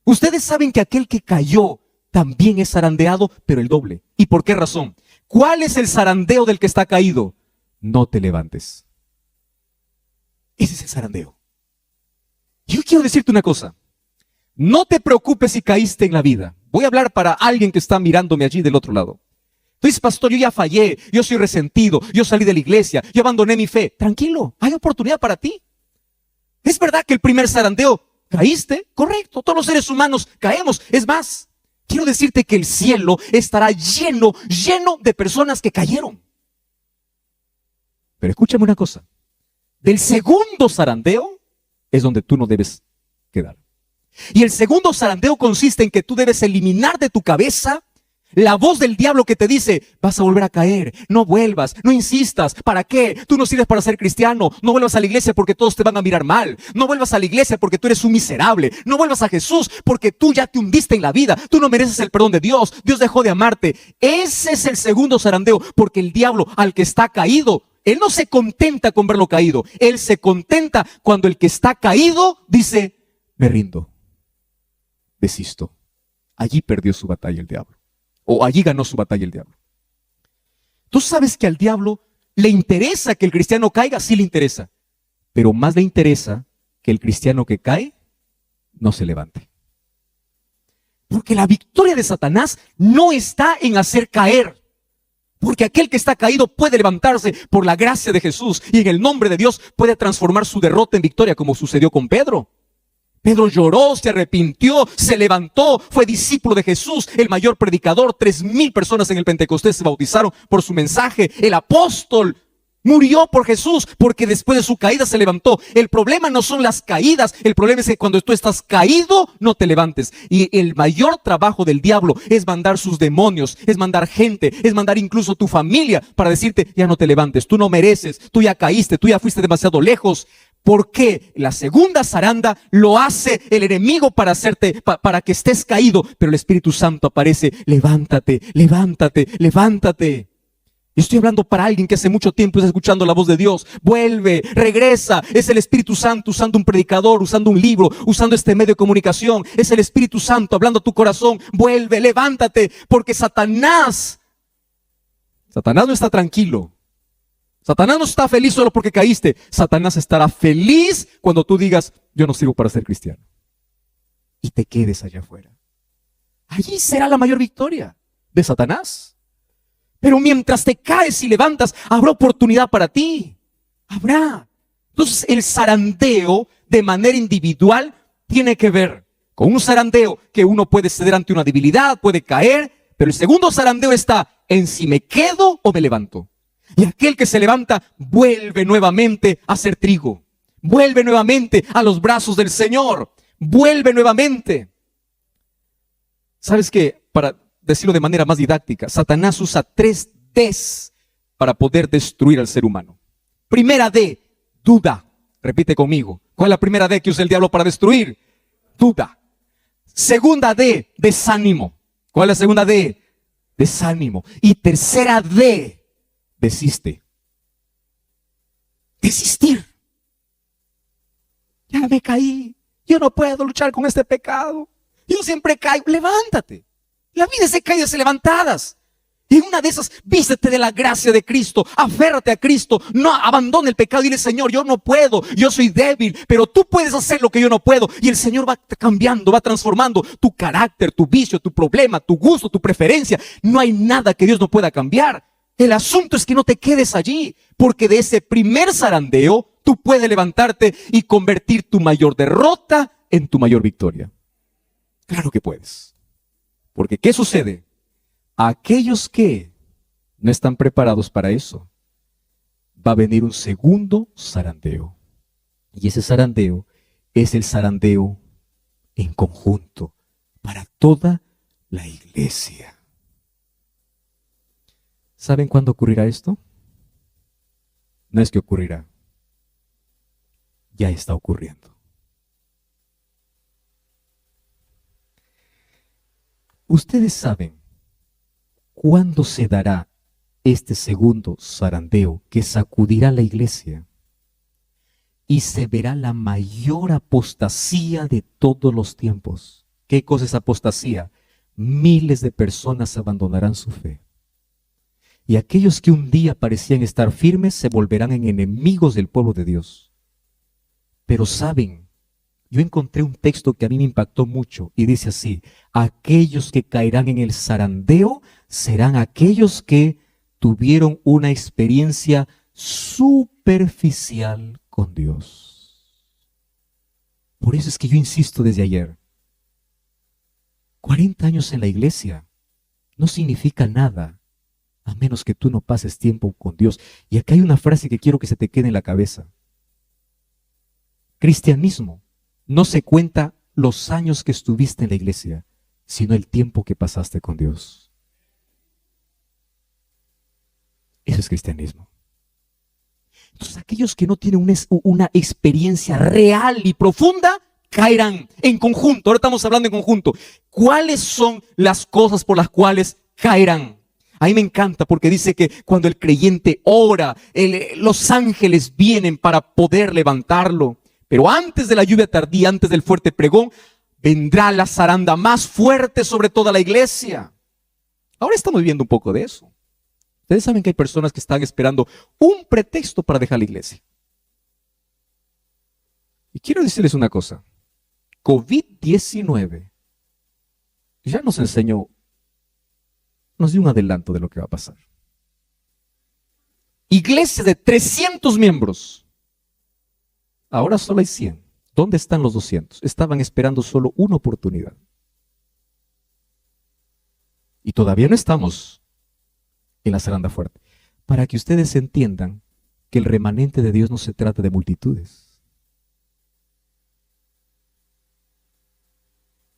Ustedes saben que aquel que cayó también es zarandeado, pero el doble. ¿Y por qué razón? ¿Cuál es el zarandeo del que está caído? No te levantes. Ese es el zarandeo. Yo quiero decirte una cosa. No te preocupes si caíste en la vida. Voy a hablar para alguien que está mirándome allí del otro lado. Tú dices, pastor, yo ya fallé, yo soy resentido, yo salí de la iglesia, yo abandoné mi fe. Tranquilo, hay oportunidad para ti. Es verdad que el primer zarandeo ¿caíste? Correcto, todos los seres humanos caemos. Es más, quiero decirte que el cielo estará lleno de personas que cayeron. Pero escúchame una cosa. Del segundo zarandeo es donde tú no debes quedar. Y el segundo zarandeo consiste en que tú debes eliminar de tu cabeza la voz del diablo que te dice, vas a volver a caer, no vuelvas, no insistas, ¿para qué? Tú no sirves para ser cristiano, no vuelvas a la iglesia porque todos te van a mirar mal, no vuelvas a la iglesia porque tú eres un miserable, no vuelvas a Jesús porque tú ya te hundiste en la vida, tú no mereces el perdón de Dios, Dios dejó de amarte. Ese es el segundo zarandeo, porque el diablo al que está caído, él no se contenta con verlo caído, él se contenta cuando el que está caído dice, me rindo, desisto. Allí perdió su batalla el diablo. O allí ganó su batalla el diablo. Tú sabes que al diablo le interesa que el cristiano caiga, sí le interesa. Pero más le interesa que el cristiano que cae no se levante. Porque la victoria de Satanás no está en hacer caer. Porque aquel que está caído puede levantarse por la gracia de Jesús. Y en el nombre de Dios puede transformar su derrota en victoria, como sucedió con Pedro. Pedro lloró, se arrepintió, se levantó, fue discípulo de Jesús, el mayor predicador. 3,000 personas en el Pentecostés se bautizaron por su mensaje. El apóstol murió por Jesús porque después de su caída se levantó. El problema no son las caídas, el problema es que cuando tú estás caído no te levantes. Y el mayor trabajo del diablo es mandar sus demonios, es mandar gente, es mandar incluso tu familia para decirte, ya no te levantes, tú no mereces, tú ya caíste, tú ya fuiste demasiado lejos. Porque la segunda zaranda lo hace el enemigo para hacerte, para que estés caído, pero el Espíritu Santo aparece, levántate, levántate, levántate. Yo estoy hablando para alguien que hace mucho tiempo está escuchando la voz de Dios. Vuelve, regresa. Es el Espíritu Santo usando un predicador, usando un libro, usando este medio de comunicación. Es el Espíritu Santo hablando a tu corazón. Vuelve, levántate, porque Satanás no está tranquilo. Satanás no está feliz solo porque caíste. Satanás estará feliz cuando tú digas, yo no sirvo para ser cristiano. Y te quedes allá afuera. Allí será la mayor victoria de Satanás. Pero mientras te caes y levantas, habrá oportunidad para ti. Habrá. Entonces el zarandeo de manera individual tiene que ver con un zarandeo que uno puede ceder ante una debilidad, puede caer, pero el segundo zarandeo está en si me quedo o me levanto. Y aquel que se levanta vuelve nuevamente a ser trigo, vuelve nuevamente a los brazos del Señor, vuelve nuevamente. ¿Sabes qué? Para decirlo de manera más didáctica, Satanás usa 3 Ds para poder destruir al ser humano. Primera D, duda. Repite conmigo. ¿Cuál es la primera D que usa el diablo para destruir? Duda. Segunda D, desánimo. ¿Cuál es la segunda D? Desánimo. Y tercera D, desiste. Desistir. Ya me caí. Yo no puedo luchar con este pecado. Yo siempre caigo. Levántate. La vida es de caídas y levantadas. Y en una de esas, vístete de la gracia de Cristo, aférrate a Cristo, no abandone el pecado y dile, Señor, yo no puedo, yo soy débil, pero tú puedes hacer lo que yo no puedo. Y el Señor va cambiando, va transformando tu carácter, tu vicio, tu problema, tu gusto, tu preferencia. No hay nada que Dios no pueda cambiar. El asunto es que no te quedes allí, porque de ese primer zarandeo, tú puedes levantarte y convertir tu mayor derrota en tu mayor victoria. Claro que puedes. Porque ¿qué sucede? Aquellos que no están preparados para eso, va a venir un segundo zarandeo. Y ese zarandeo es el zarandeo en conjunto para toda la iglesia. ¿Saben cuándo ocurrirá esto? No es que ocurrirá. Ya está ocurriendo. Ustedes saben ¿cuándo se dará este segundo zarandeo que sacudirá la iglesia? Y se verá la mayor apostasía de todos los tiempos. ¿Qué cosa es apostasía? Miles de personas abandonarán su fe. Y aquellos que un día parecían estar firmes se volverán en enemigos del pueblo de Dios. Pero saben, yo encontré un texto que a mí me impactó mucho y dice así: aquellos que caerán en el zarandeo serán aquellos que tuvieron una experiencia superficial con Dios. Por eso es que yo insisto desde ayer. 40 años en la iglesia no significa nada a menos que tú no pases tiempo con Dios. Y acá hay una frase que quiero que se te quede en la cabeza. Cristianismo no se cuenta los años que estuviste en la iglesia, sino el tiempo que pasaste con Dios. Eso es cristianismo. Entonces, aquellos que no tienen una experiencia real y profunda, caerán en conjunto. Ahora estamos hablando en conjunto. ¿Cuáles son las cosas por las cuales caerán? A mí me encanta porque dice que cuando el creyente ora, los ángeles vienen para poder levantarlo. Pero antes de la lluvia tardía, antes del fuerte pregón, vendrá la zaranda más fuerte sobre toda la iglesia. Ahora estamos viviendo un poco de eso. Ustedes saben que hay personas que están esperando un pretexto para dejar la iglesia. Y quiero decirles una cosa. COVID-19 ya nos enseñó, nos dio un adelanto de lo que va a pasar. Iglesia de 300 miembros. Ahora solo hay 100. ¿Dónde están los 200? Estaban esperando solo una oportunidad. Y todavía no estamos en la zaranda fuerte. Para que ustedes entiendan que el remanente de Dios no se trata de multitudes.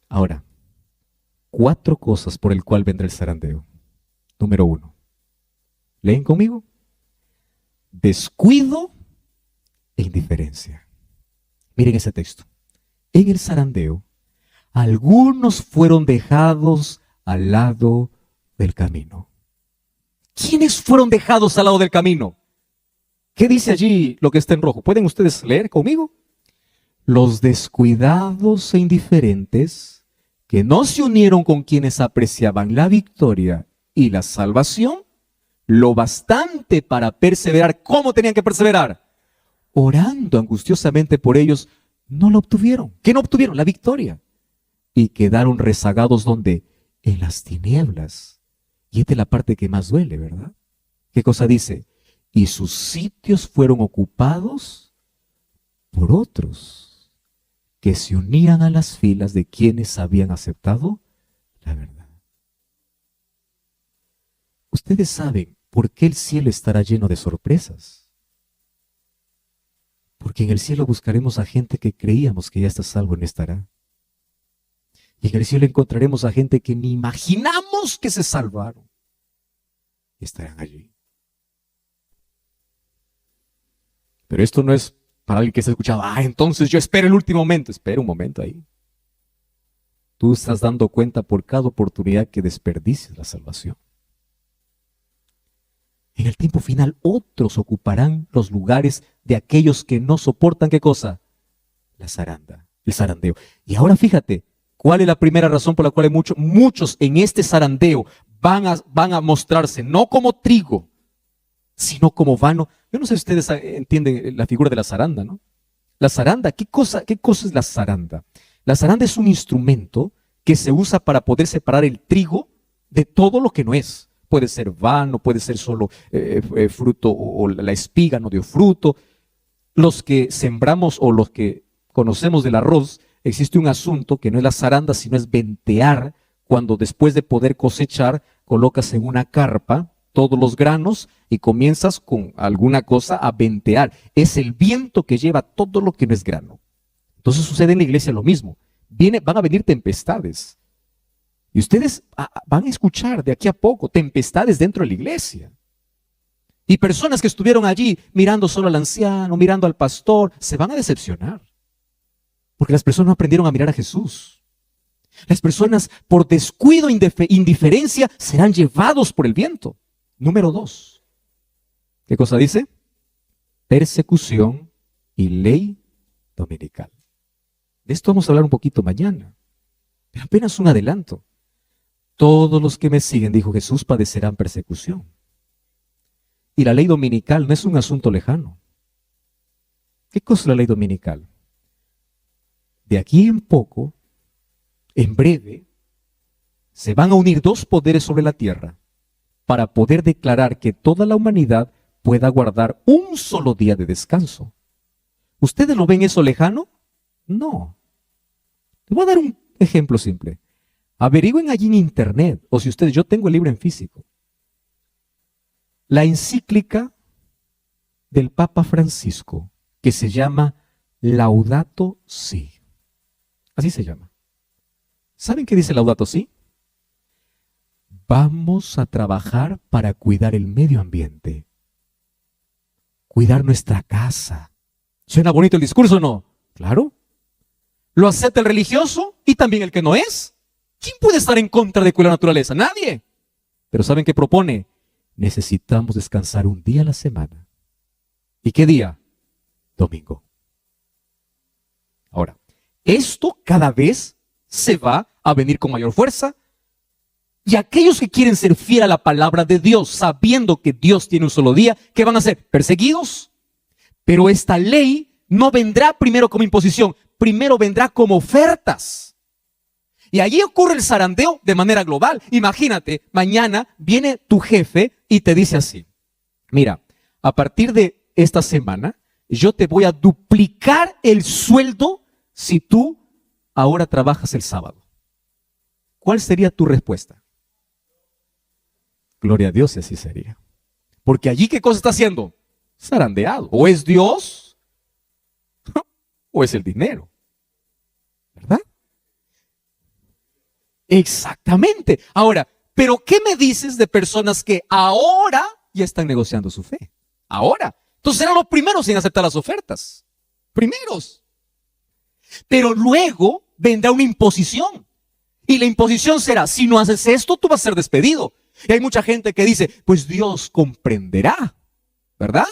Ahora, 4 cosas por el cual vendrá el zarandeo. Número 1. ¿Leen conmigo? Descuido e indiferencia. Miren ese texto. En el zarandeo, algunos fueron dejados al lado del camino. ¿Quiénes fueron dejados al lado del camino? ¿Qué dice allí lo que está en rojo? ¿Pueden ustedes leer conmigo? Los descuidados e indiferentes que no se unieron con quienes apreciaban la victoria y la salvación, lo bastante para perseverar. ¿Cómo tenían que perseverar? Orando angustiosamente por ellos, no lo obtuvieron. ¿Qué no obtuvieron? La victoria. Y quedaron rezagados ¿dónde? En las tinieblas. Y esta es la parte que más duele, ¿verdad? ¿Qué cosa dice? Y sus sitios fueron ocupados por otros que se unían a las filas de quienes habían aceptado la verdad. Ustedes saben por qué el cielo estará lleno de sorpresas. Porque en el cielo buscaremos a gente que creíamos que ya está salvo y no estará. Y en el cielo encontraremos a gente que ni imaginamos que se salvaron. Y estarán allí. Pero esto no es para alguien que se ha escuchado, entonces yo espero el último momento. Espera un momento ahí. Tú estás dando cuenta por cada oportunidad que desperdicies la salvación. En el tiempo final, otros ocuparán los lugares de aquellos que no soportan, ¿qué cosa? La zaranda, el zarandeo. Y ahora fíjate, ¿cuál es la primera razón por la cual muchos en este zarandeo van a mostrarse no como trigo, sino como vano? Yo no sé si ustedes entienden la figura de la zaranda, ¿no? La zaranda, ¿qué cosa es la zaranda? La zaranda es un instrumento que se usa para poder separar el trigo de todo lo que no es. Puede ser vano, puede ser solo fruto o la espiga no dio fruto. Los que sembramos o los que conocemos del arroz, existe un asunto que no es la zaranda, sino es ventear, cuando después de poder cosechar, colocas en una carpa todos los granos y comienzas con alguna cosa a ventear. Es el viento que lleva todo lo que no es grano. Entonces sucede en la iglesia lo mismo. Van a venir tempestades. Y ustedes van a escuchar de aquí a poco tempestades dentro de la iglesia. Y personas que estuvieron allí mirando solo al anciano, mirando al pastor, se van a decepcionar. Porque las personas no aprendieron a mirar a Jesús. Las personas por descuido, indiferencia, serán llevados por el viento. Número 2. ¿Qué cosa dice? Persecución y ley dominical. De esto vamos a hablar un poquito mañana. Pero apenas un adelanto. Todos los que me siguen, dijo Jesús, padecerán persecución. Y la ley dominical no es un asunto lejano. ¿Qué cosa es la ley dominical? De aquí en poco, en breve, se van a unir dos poderes sobre la tierra para poder declarar que toda la humanidad pueda guardar un solo día de descanso. ¿Ustedes lo ven eso lejano? No. Les voy a dar un ejemplo simple. Averigüen allí en internet, o si ustedes, yo tengo el libro en físico. La encíclica del Papa Francisco, que se llama Laudato Si. Así se llama. ¿Saben qué dice Laudato Si? Vamos a trabajar para cuidar el medio ambiente. Cuidar nuestra casa. ¿Suena bonito el discurso o no? Claro. ¿Lo acepta el religioso y también el que no es? ¿Quién puede estar en contra de cuidar la naturaleza? Nadie. Pero ¿saben qué propone? Necesitamos descansar un día a la semana. ¿Y qué día? Domingo. Ahora, esto cada vez se va a venir con mayor fuerza. Y aquellos que quieren ser fieles a la palabra de Dios, sabiendo que Dios tiene un solo día, ¿qué van a hacer? Perseguidos. Pero esta ley no vendrá primero como imposición, primero vendrá como ofertas. Y allí ocurre el zarandeo de manera global. Imagínate, mañana viene tu jefe y te dice así: mira, a partir de esta semana, yo te voy a duplicar el sueldo si tú ahora trabajas el sábado. ¿Cuál sería tu respuesta? Gloria a Dios, y así sería. Porque allí, ¿qué cosa está haciendo? Zarandeado. O es Dios, o es el dinero. ¿Verdad? Exactamente. Ahora, ¿pero qué me dices de personas que ahora ya están negociando su fe? Ahora. Entonces eran los primeros en aceptar las ofertas. Primeros. Pero luego vendrá una imposición. Y la imposición será: si no haces esto, tú vas a ser despedido. Y hay mucha gente que dice: pues Dios comprenderá. ¿Verdad?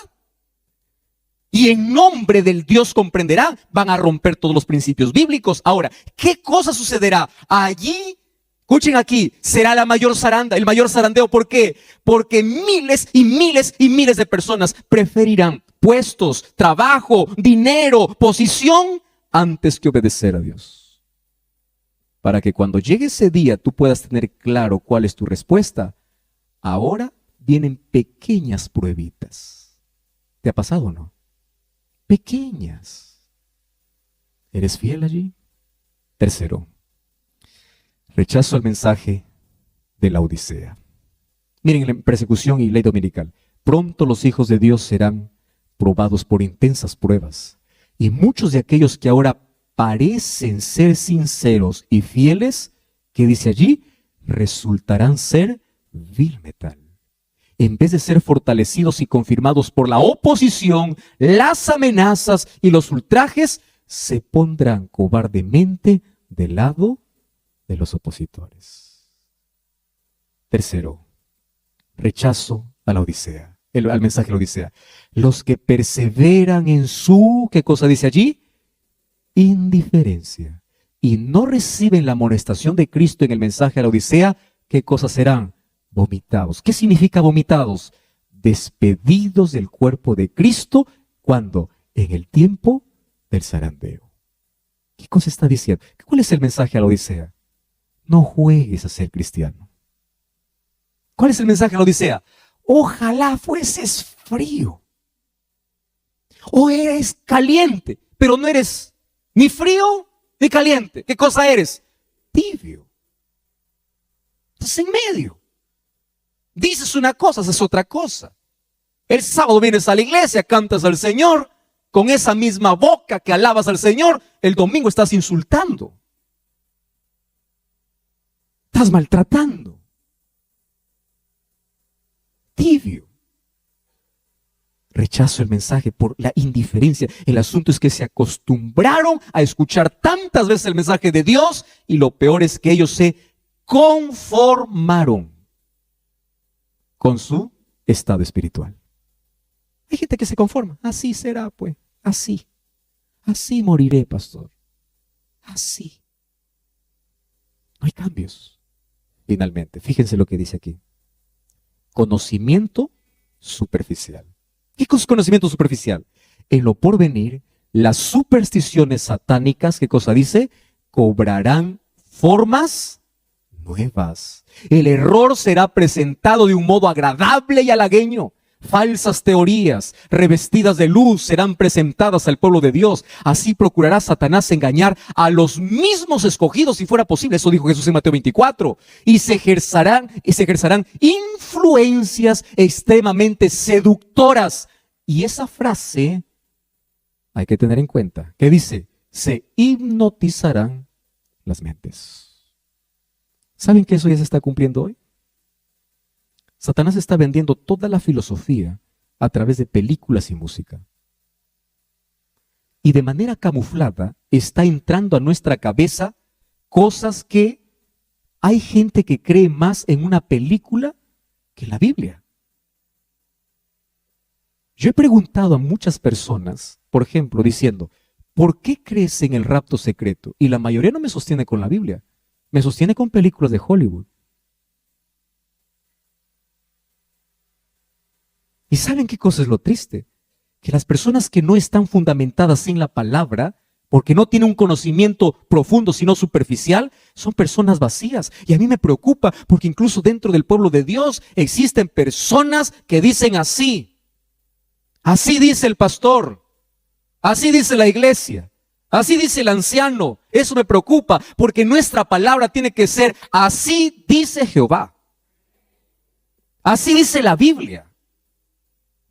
Y en nombre del Dios comprenderá, van a romper todos los principios bíblicos. Ahora, ¿qué cosa sucederá? Allí Escuchen aquí, será la mayor zaranda, el mayor zarandeo. ¿Por qué? Porque miles y miles y miles de personas preferirán puestos, trabajo, dinero, posición, antes que obedecer a Dios. Para que cuando llegue ese día tú puedas tener claro cuál es tu respuesta. Ahora vienen pequeñas pruebitas. ¿Te ha pasado o no? Pequeñas. ¿Eres fiel allí? Tercero, rechazo al mensaje de la Odisea. Miren, en persecución y ley dominical. Pronto los hijos de Dios serán probados por intensas pruebas. Y muchos de aquellos que ahora parecen ser sinceros y fieles, que dice allí, resultarán ser vil metal. En vez de ser fortalecidos y confirmados por la oposición, las amenazas y los ultrajes, se pondrán cobardemente del lado de los opositores. Tercero, rechazo a la Odisea, al mensaje de la Odisea. Los que perseveran en su, ¿qué cosa dice allí? Indiferencia. Y no reciben la amonestación de Cristo en el mensaje de la Odisea, ¿qué cosas serán? Vomitados. ¿Qué significa vomitados? Despedidos del cuerpo de Cristo, ¿cuándo? En el tiempo del zarandeo. ¿Qué cosa está diciendo? ¿Cuál es el mensaje a la Odisea? No juegues a ser cristiano. ¿Cuál es el mensaje a la Odisea? Ojalá fueses frío. O eres caliente, pero no eres ni frío ni caliente. ¿Qué cosa eres? Tibio. Estás en medio. Dices una cosa, haces otra cosa. El sábado vienes a la iglesia, cantas al Señor, con esa misma boca que alabas al Señor, el domingo estás insultando. Estás maltratando. Tibio. Rechazo el mensaje por la indiferencia. El asunto es que se acostumbraron a escuchar tantas veces el mensaje de Dios y lo peor es que ellos se conformaron con su estado espiritual. Hay gente que se conforma. Así será, pues. Así. Así moriré, pastor. Así. No hay cambios. Finalmente, fíjense lo que dice aquí. Conocimiento superficial. ¿Qué es conocimiento superficial? En lo porvenir, las supersticiones satánicas, ¿qué cosa dice? Cobrarán formas nuevas. El error será presentado de un modo agradable y halagueño. Falsas teorías revestidas de luz serán presentadas al pueblo de Dios. Así procurará Satanás engañar a los mismos escogidos si fuera posible. Eso dijo Jesús en Mateo 24. Y se ejercerán influencias extremadamente seductoras. Y esa frase hay que tener en cuenta. ¿Qué dice? Se hipnotizarán las mentes. ¿Saben que eso ya se está cumpliendo hoy? Satanás está vendiendo toda la filosofía a través de películas y música. Y de manera camuflada está entrando a nuestra cabeza cosas que hay gente que cree más en una película que en la Biblia. Yo he preguntado a muchas personas, por ejemplo, diciendo, ¿por qué crees en el rapto secreto? Y la mayoría no me sostiene con la Biblia, me sostiene con películas de Hollywood. ¿Y saben qué cosa es lo triste? Que las personas que no están fundamentadas en la palabra, porque no tienen un conocimiento profundo, sino superficial, son personas vacías. Y a mí me preocupa porque incluso dentro del pueblo de Dios existen personas que dicen así. Así dice el pastor, así dice la iglesia, así dice el anciano. Eso me preocupa porque nuestra palabra tiene que ser así dice Jehová. Así dice la Biblia.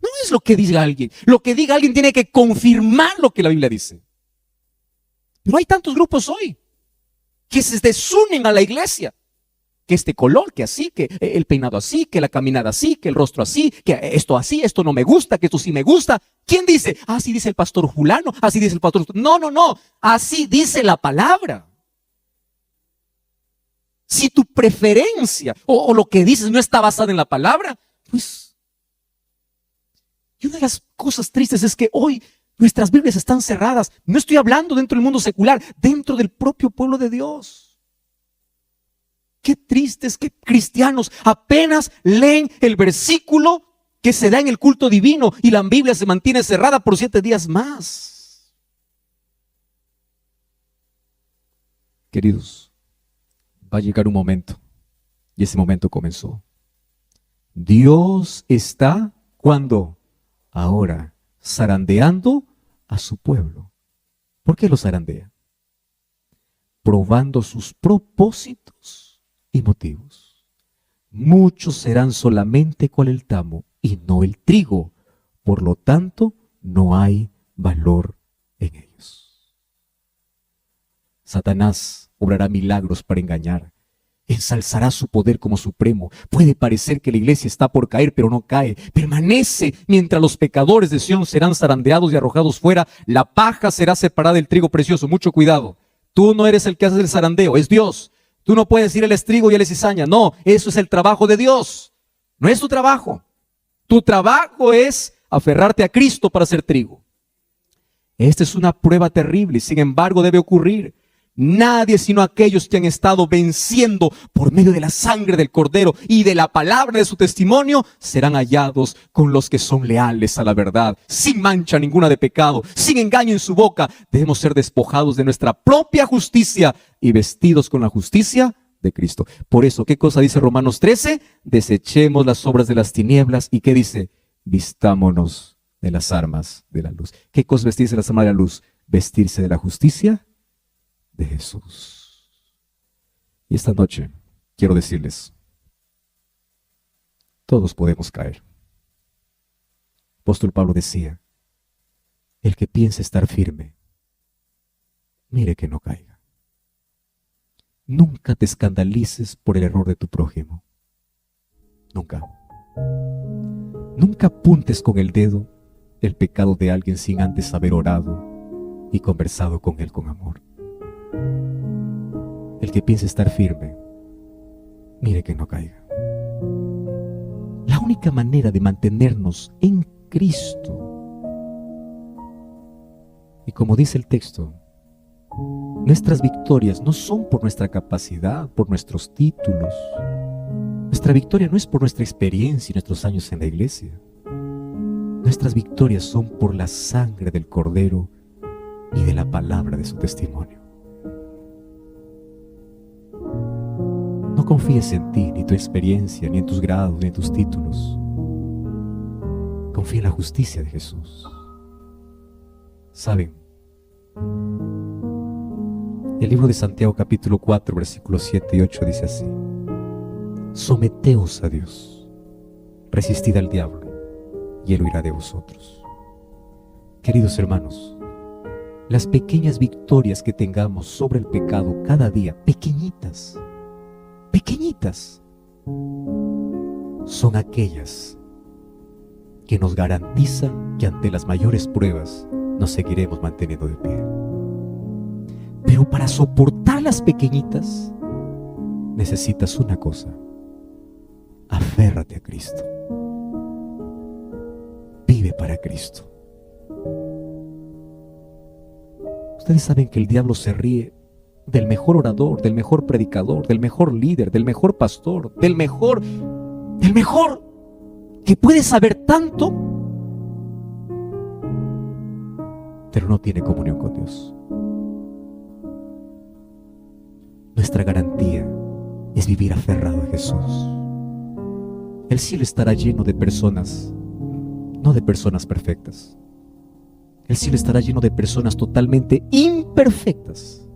No es lo que diga alguien. Lo que diga alguien tiene que confirmar lo que la Biblia dice. Pero hay tantos grupos hoy que se desunen a la iglesia. Que este color, que así, que el peinado así, que la caminada así, que el rostro así, que esto así, esto no me gusta, que esto sí me gusta. ¿Quién dice? Así dice el pastor fulano, así dice el pastor. No. Así dice la palabra. Si tu preferencia o lo que dices no está basada en la palabra, pues... Y una de las cosas tristes es que hoy nuestras Biblias están cerradas. No estoy hablando dentro del mundo secular, dentro del propio pueblo de Dios. Qué tristes que cristianos apenas leen el versículo que se da en el culto divino y la Biblia se mantiene cerrada por 7 días más. Queridos, va a llegar un momento, y ese momento comenzó. Dios está, ¿cuándo? Ahora, zarandeando a su pueblo. ¿Por qué lo zarandea? Probando sus propósitos y motivos. Muchos serán solamente cual el tamo y no el trigo, por lo tanto no hay valor en ellos. Satanás obrará milagros para engañar, ensalzará su poder como supremo. Puede parecer que la iglesia está por caer, pero no cae, permanece mientras los pecadores de Sión serán zarandeados y arrojados fuera. La paja será separada del trigo precioso. Mucho cuidado, tú no eres el que hace el zarandeo, es Dios. Tú no puedes decir él es trigo y él es cizaña. No, eso es el trabajo de Dios, no es tu trabajo. Tu trabajo es aferrarte a Cristo para ser trigo. Esta es una prueba terrible, sin embargo debe ocurrir. Nadie sino aquellos que han estado venciendo por medio de la sangre del Cordero y de la palabra de su testimonio serán hallados con los que son leales a la verdad, sin mancha ninguna de pecado, sin engaño en su boca. Debemos ser despojados de nuestra propia justicia y vestidos con la justicia de Cristo. Por eso, ¿qué cosa dice Romanos 13? Desechemos las obras de las tinieblas. ¿Y qué dice? Vistámonos de las armas de la luz. ¿Qué cosa vestirse de las armas de la luz? Vestirse de la justicia de Jesús. Y esta noche quiero decirles, todos podemos caer. El apóstol Pablo decía, el que piense estar firme, mire que no caiga. Nunca te escandalices por el error de tu prójimo. Nunca. Nunca apuntes con el dedo el pecado de alguien sin antes haber orado y conversado con él con amor. El que piense estar firme, mire que no caiga. La única manera de mantenernos en Cristo, y como dice el texto, nuestras victorias no son por nuestra capacidad, por nuestros títulos. Nuestra victoria no es por nuestra experiencia y nuestros años en la iglesia. Nuestras victorias son por la sangre del Cordero y de la palabra de su testimonio. No confíes en ti, ni tu experiencia, ni en tus grados, ni en tus títulos. Confía en la justicia de Jesús. ¿Saben? El libro de Santiago capítulo 4 versículos 7 y 8 dice así: someteos a Dios, resistid al diablo y él huirá de vosotros. Queridos hermanos, las pequeñas victorias que tengamos sobre el pecado cada día, pequeñitas, son aquellas que nos garantizan que ante las mayores pruebas nos seguiremos manteniendo de pie. Pero para soportar las pequeñitas necesitas una cosa: aférrate a Cristo. Vive para Cristo. Ustedes saben que el diablo se ríe del mejor orador, del mejor predicador, del mejor líder, del mejor pastor, del mejor, que puede saber tanto, pero no tiene comunión con Dios. Nuestra garantía es vivir aferrado a Jesús. El cielo estará lleno de personas, no de personas perfectas. El cielo estará lleno de personas totalmente imperfectas,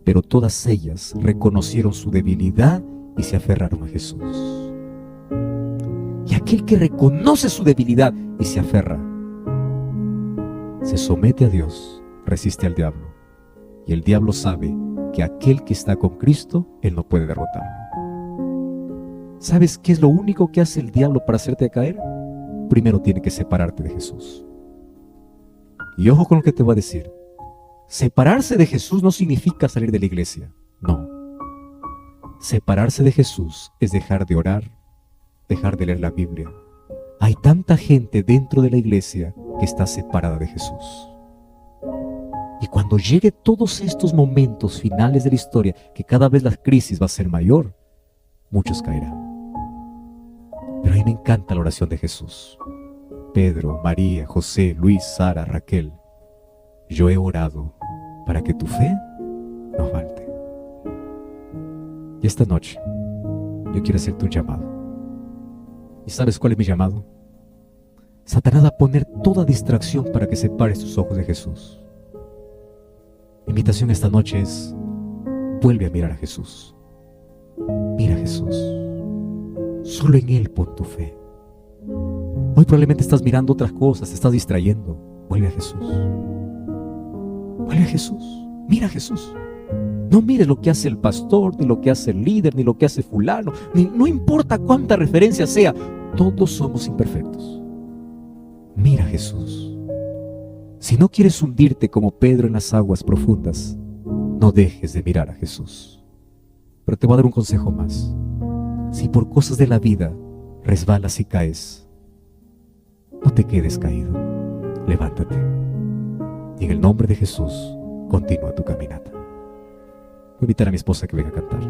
pero todas ellas reconocieron su debilidad y se aferraron a Jesús. Y aquel que reconoce su debilidad y se aferra, se somete a Dios, resiste al diablo, y el diablo sabe que aquel que está con Cristo, él no puede derrotarlo. ¿Sabes qué es lo único que hace el diablo para hacerte caer? Primero tiene que separarte de Jesús. Y ojo con lo que te voy a decir. Separarse de Jesús no significa salir de la iglesia. No. Separarse de Jesús es dejar de orar, dejar de leer la Biblia. Hay tanta gente dentro de la iglesia que está separada de Jesús. Y cuando llegue todos estos momentos finales de la historia, que cada vez la crisis va a ser mayor, muchos caerán. Pero a mí me encanta la oración de Jesús. Pedro, María, José, Luis, Sara, Raquel, yo he orado para que tu fe no falte. Y esta noche yo quiero hacerte un llamado. ¿Y sabes cuál es mi llamado? Satanás va a poner toda distracción para que separes tus ojos de Jesús. Mi invitación esta noche es: vuelve a mirar a Jesús. Mira a Jesús. Solo en Él pon tu fe. Hoy probablemente estás mirando otras cosas, te estás distrayendo. Vuelve a Jesús. Vuelve a Jesús. Mira a Jesús. No mires lo que hace el pastor, ni lo que hace el líder, ni lo que hace fulano, no importa cuánta referencia sea, todos somos imperfectos. Mira a Jesús. Si no quieres hundirte como Pedro en las aguas profundas, no dejes de mirar a Jesús. Pero te voy a dar un consejo más. Si por cosas de la vida resbalas y caes, no te quedes caído. Levántate. Y en el nombre de Jesús, continúa tu caminata. Voy a invitar a mi esposa a que venga a cantar.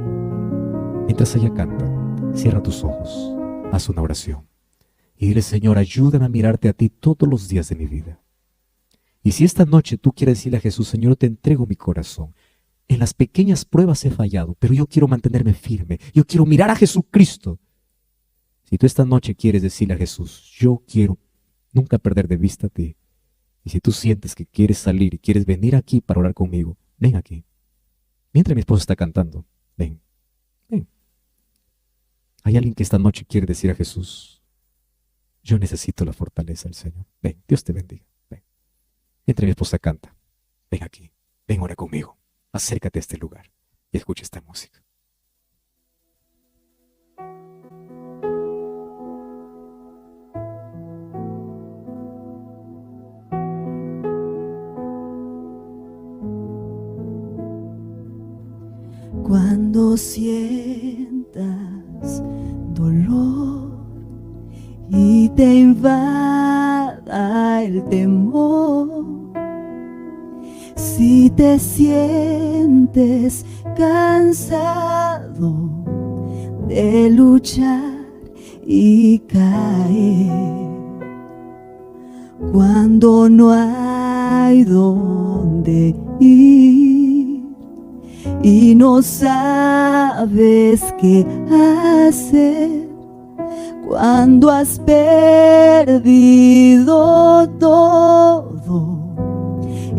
Mientras ella canta, cierra tus ojos, haz una oración y dile: Señor, ayúdame a mirarte a ti todos los días de mi vida. Y si esta noche tú quieres decirle a Jesús: Señor, te entrego mi corazón. En las pequeñas pruebas he fallado, pero yo quiero mantenerme firme. Yo quiero mirar a Jesucristo. Si tú esta noche quieres decirle a Jesús: yo quiero nunca perder de vista a ti. Y si tú sientes que quieres salir y quieres venir aquí para orar conmigo, ven aquí. Mientras mi esposa está cantando, ven. Hay alguien que esta noche quiere decir a Jesús: yo necesito la fortaleza del Señor. Ven, Dios te bendiga. Ven. Mientras mi esposa canta, ven aquí, ven, ora conmigo. Acércate a este lugar y escucha esta música. Cuando sientas dolor y te invada el temor, si te sientes cansado de luchar y caer, cuando no hay dónde ir y no sabes qué hacer, cuando has perdido todo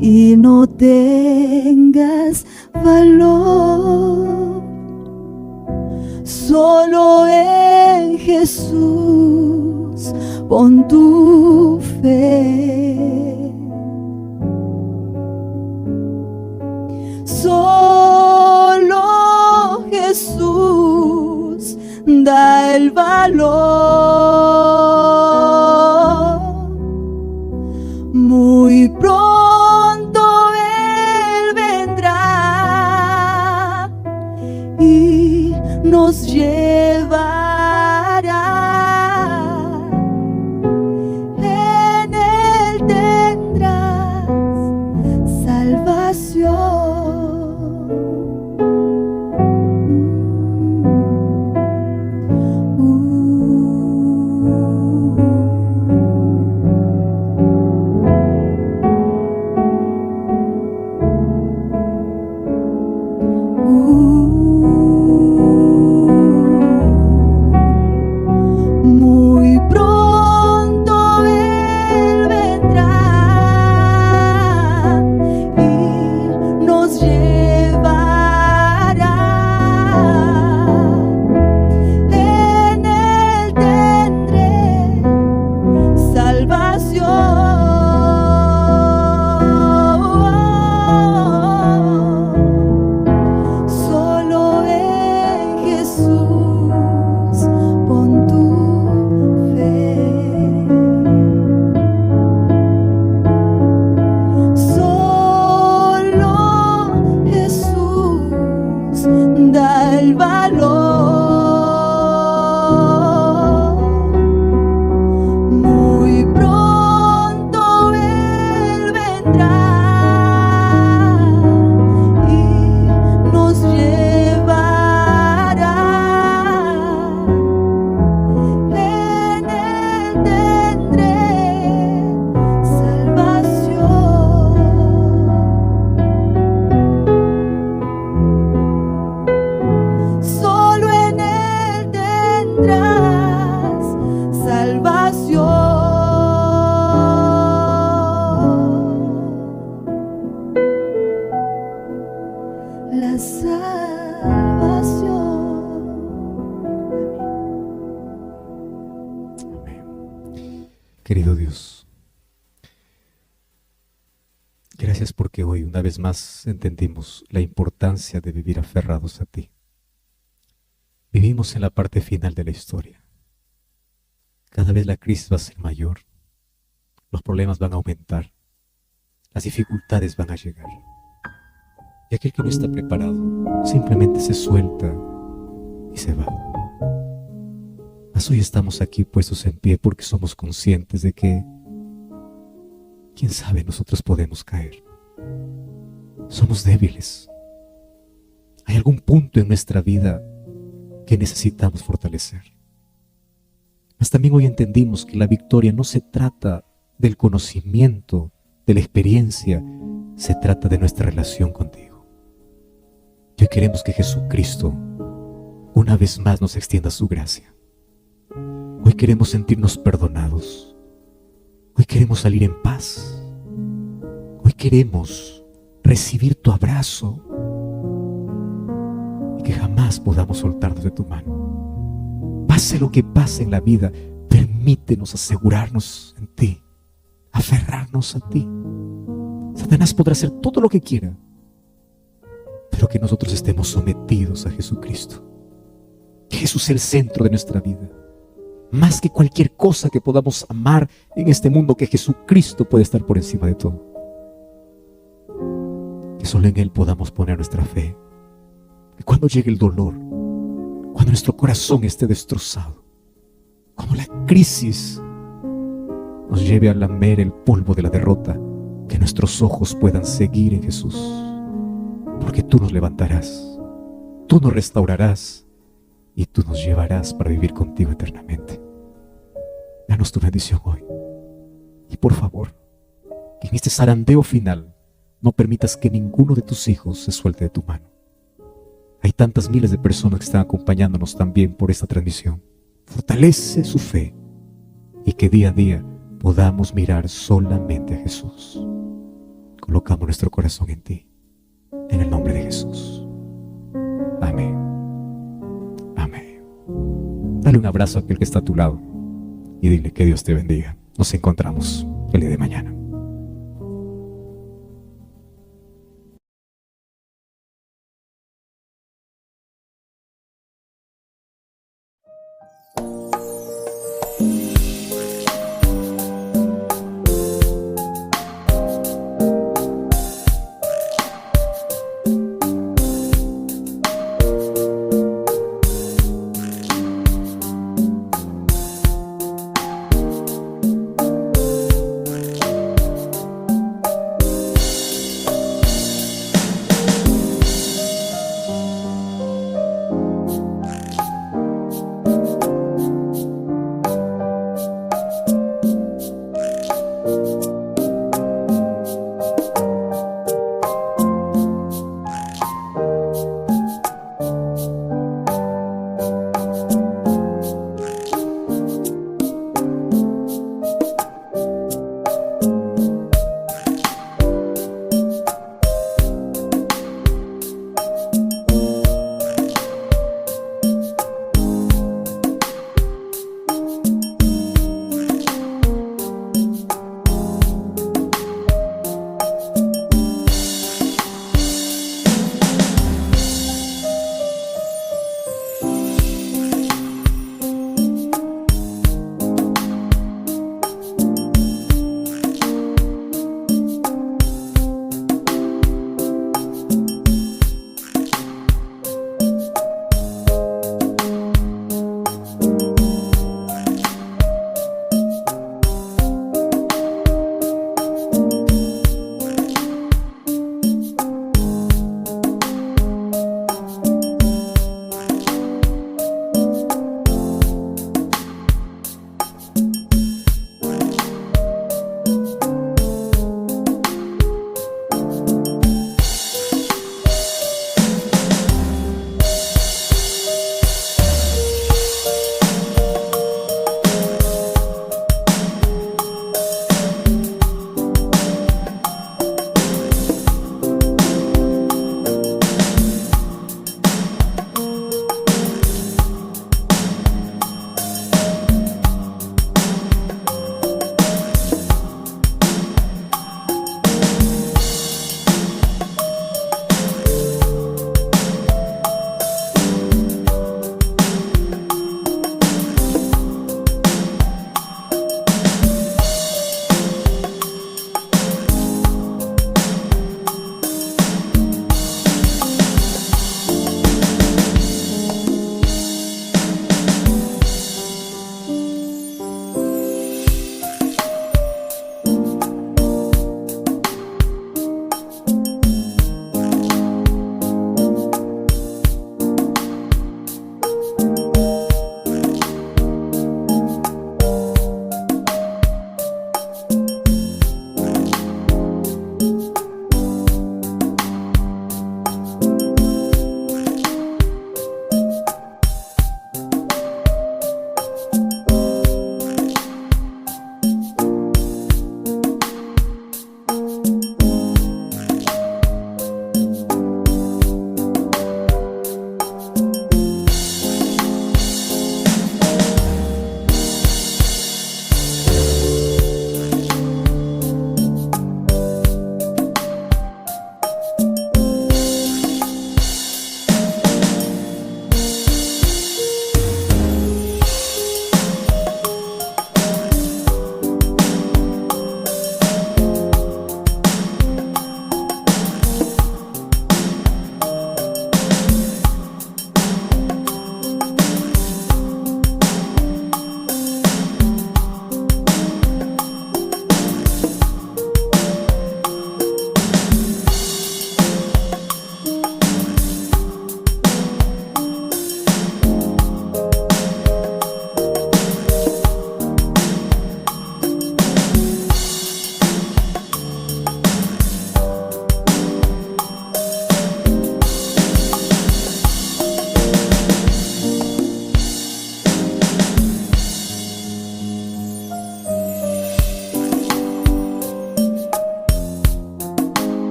y no tengas valor, solo en Jesús pon tu fe. Solo Jesús da el valor. Muy pronto Él vendrá y nos llevará. En Él tendrás salvación. Querido Dios, gracias porque hoy una vez más entendimos la importancia de vivir aferrados a ti. Vivimos en la parte final de la historia. Cada vez la crisis va a ser mayor, los problemas van a aumentar, las dificultades van a llegar. Y aquel que no está preparado simplemente se suelta y se va. Mas hoy estamos aquí puestos en pie porque somos conscientes de que, quién sabe, nosotros podemos caer. Somos débiles. Hay algún punto en nuestra vida que necesitamos fortalecer. Mas también hoy entendimos que la victoria no se trata del conocimiento, de la experiencia, se trata de nuestra relación contigo. Y hoy queremos que Jesucristo una vez más nos extienda su gracia. Hoy queremos sentirnos perdonados. Hoy queremos salir en paz. Hoy queremos recibir tu abrazo y que jamás podamos soltarnos de tu mano. Pase lo que pase en la vida, permítenos asegurarnos en ti, aferrarnos a ti. Satanás podrá hacer todo lo que quiera, pero que nosotros estemos sometidos a Jesucristo. Que Jesús sea el centro de nuestra vida. Más que cualquier cosa que podamos amar en este mundo, que Jesucristo puede estar por encima de todo. Que solo en Él podamos poner nuestra fe. Que cuando llegue el dolor, cuando nuestro corazón esté destrozado, cuando la crisis nos lleve a lamer el polvo de la derrota, que nuestros ojos puedan seguir en Jesús. Porque tú nos levantarás, tú nos restaurarás y tú nos llevarás para vivir contigo eternamente. Danos tu bendición hoy. Y por favor, que en este zarandeo final no permitas que ninguno de tus hijos se suelte de tu mano. Hay tantas miles de personas que están acompañándonos también por esta transmisión. Fortalece su fe y que día a día podamos mirar solamente a Jesús. Colocamos nuestro corazón en ti, en el nombre de Jesús. Amén. Amén. Dale un abrazo a aquel que está a tu lado y dile que Dios te bendiga. Nos encontramos el día de mañana.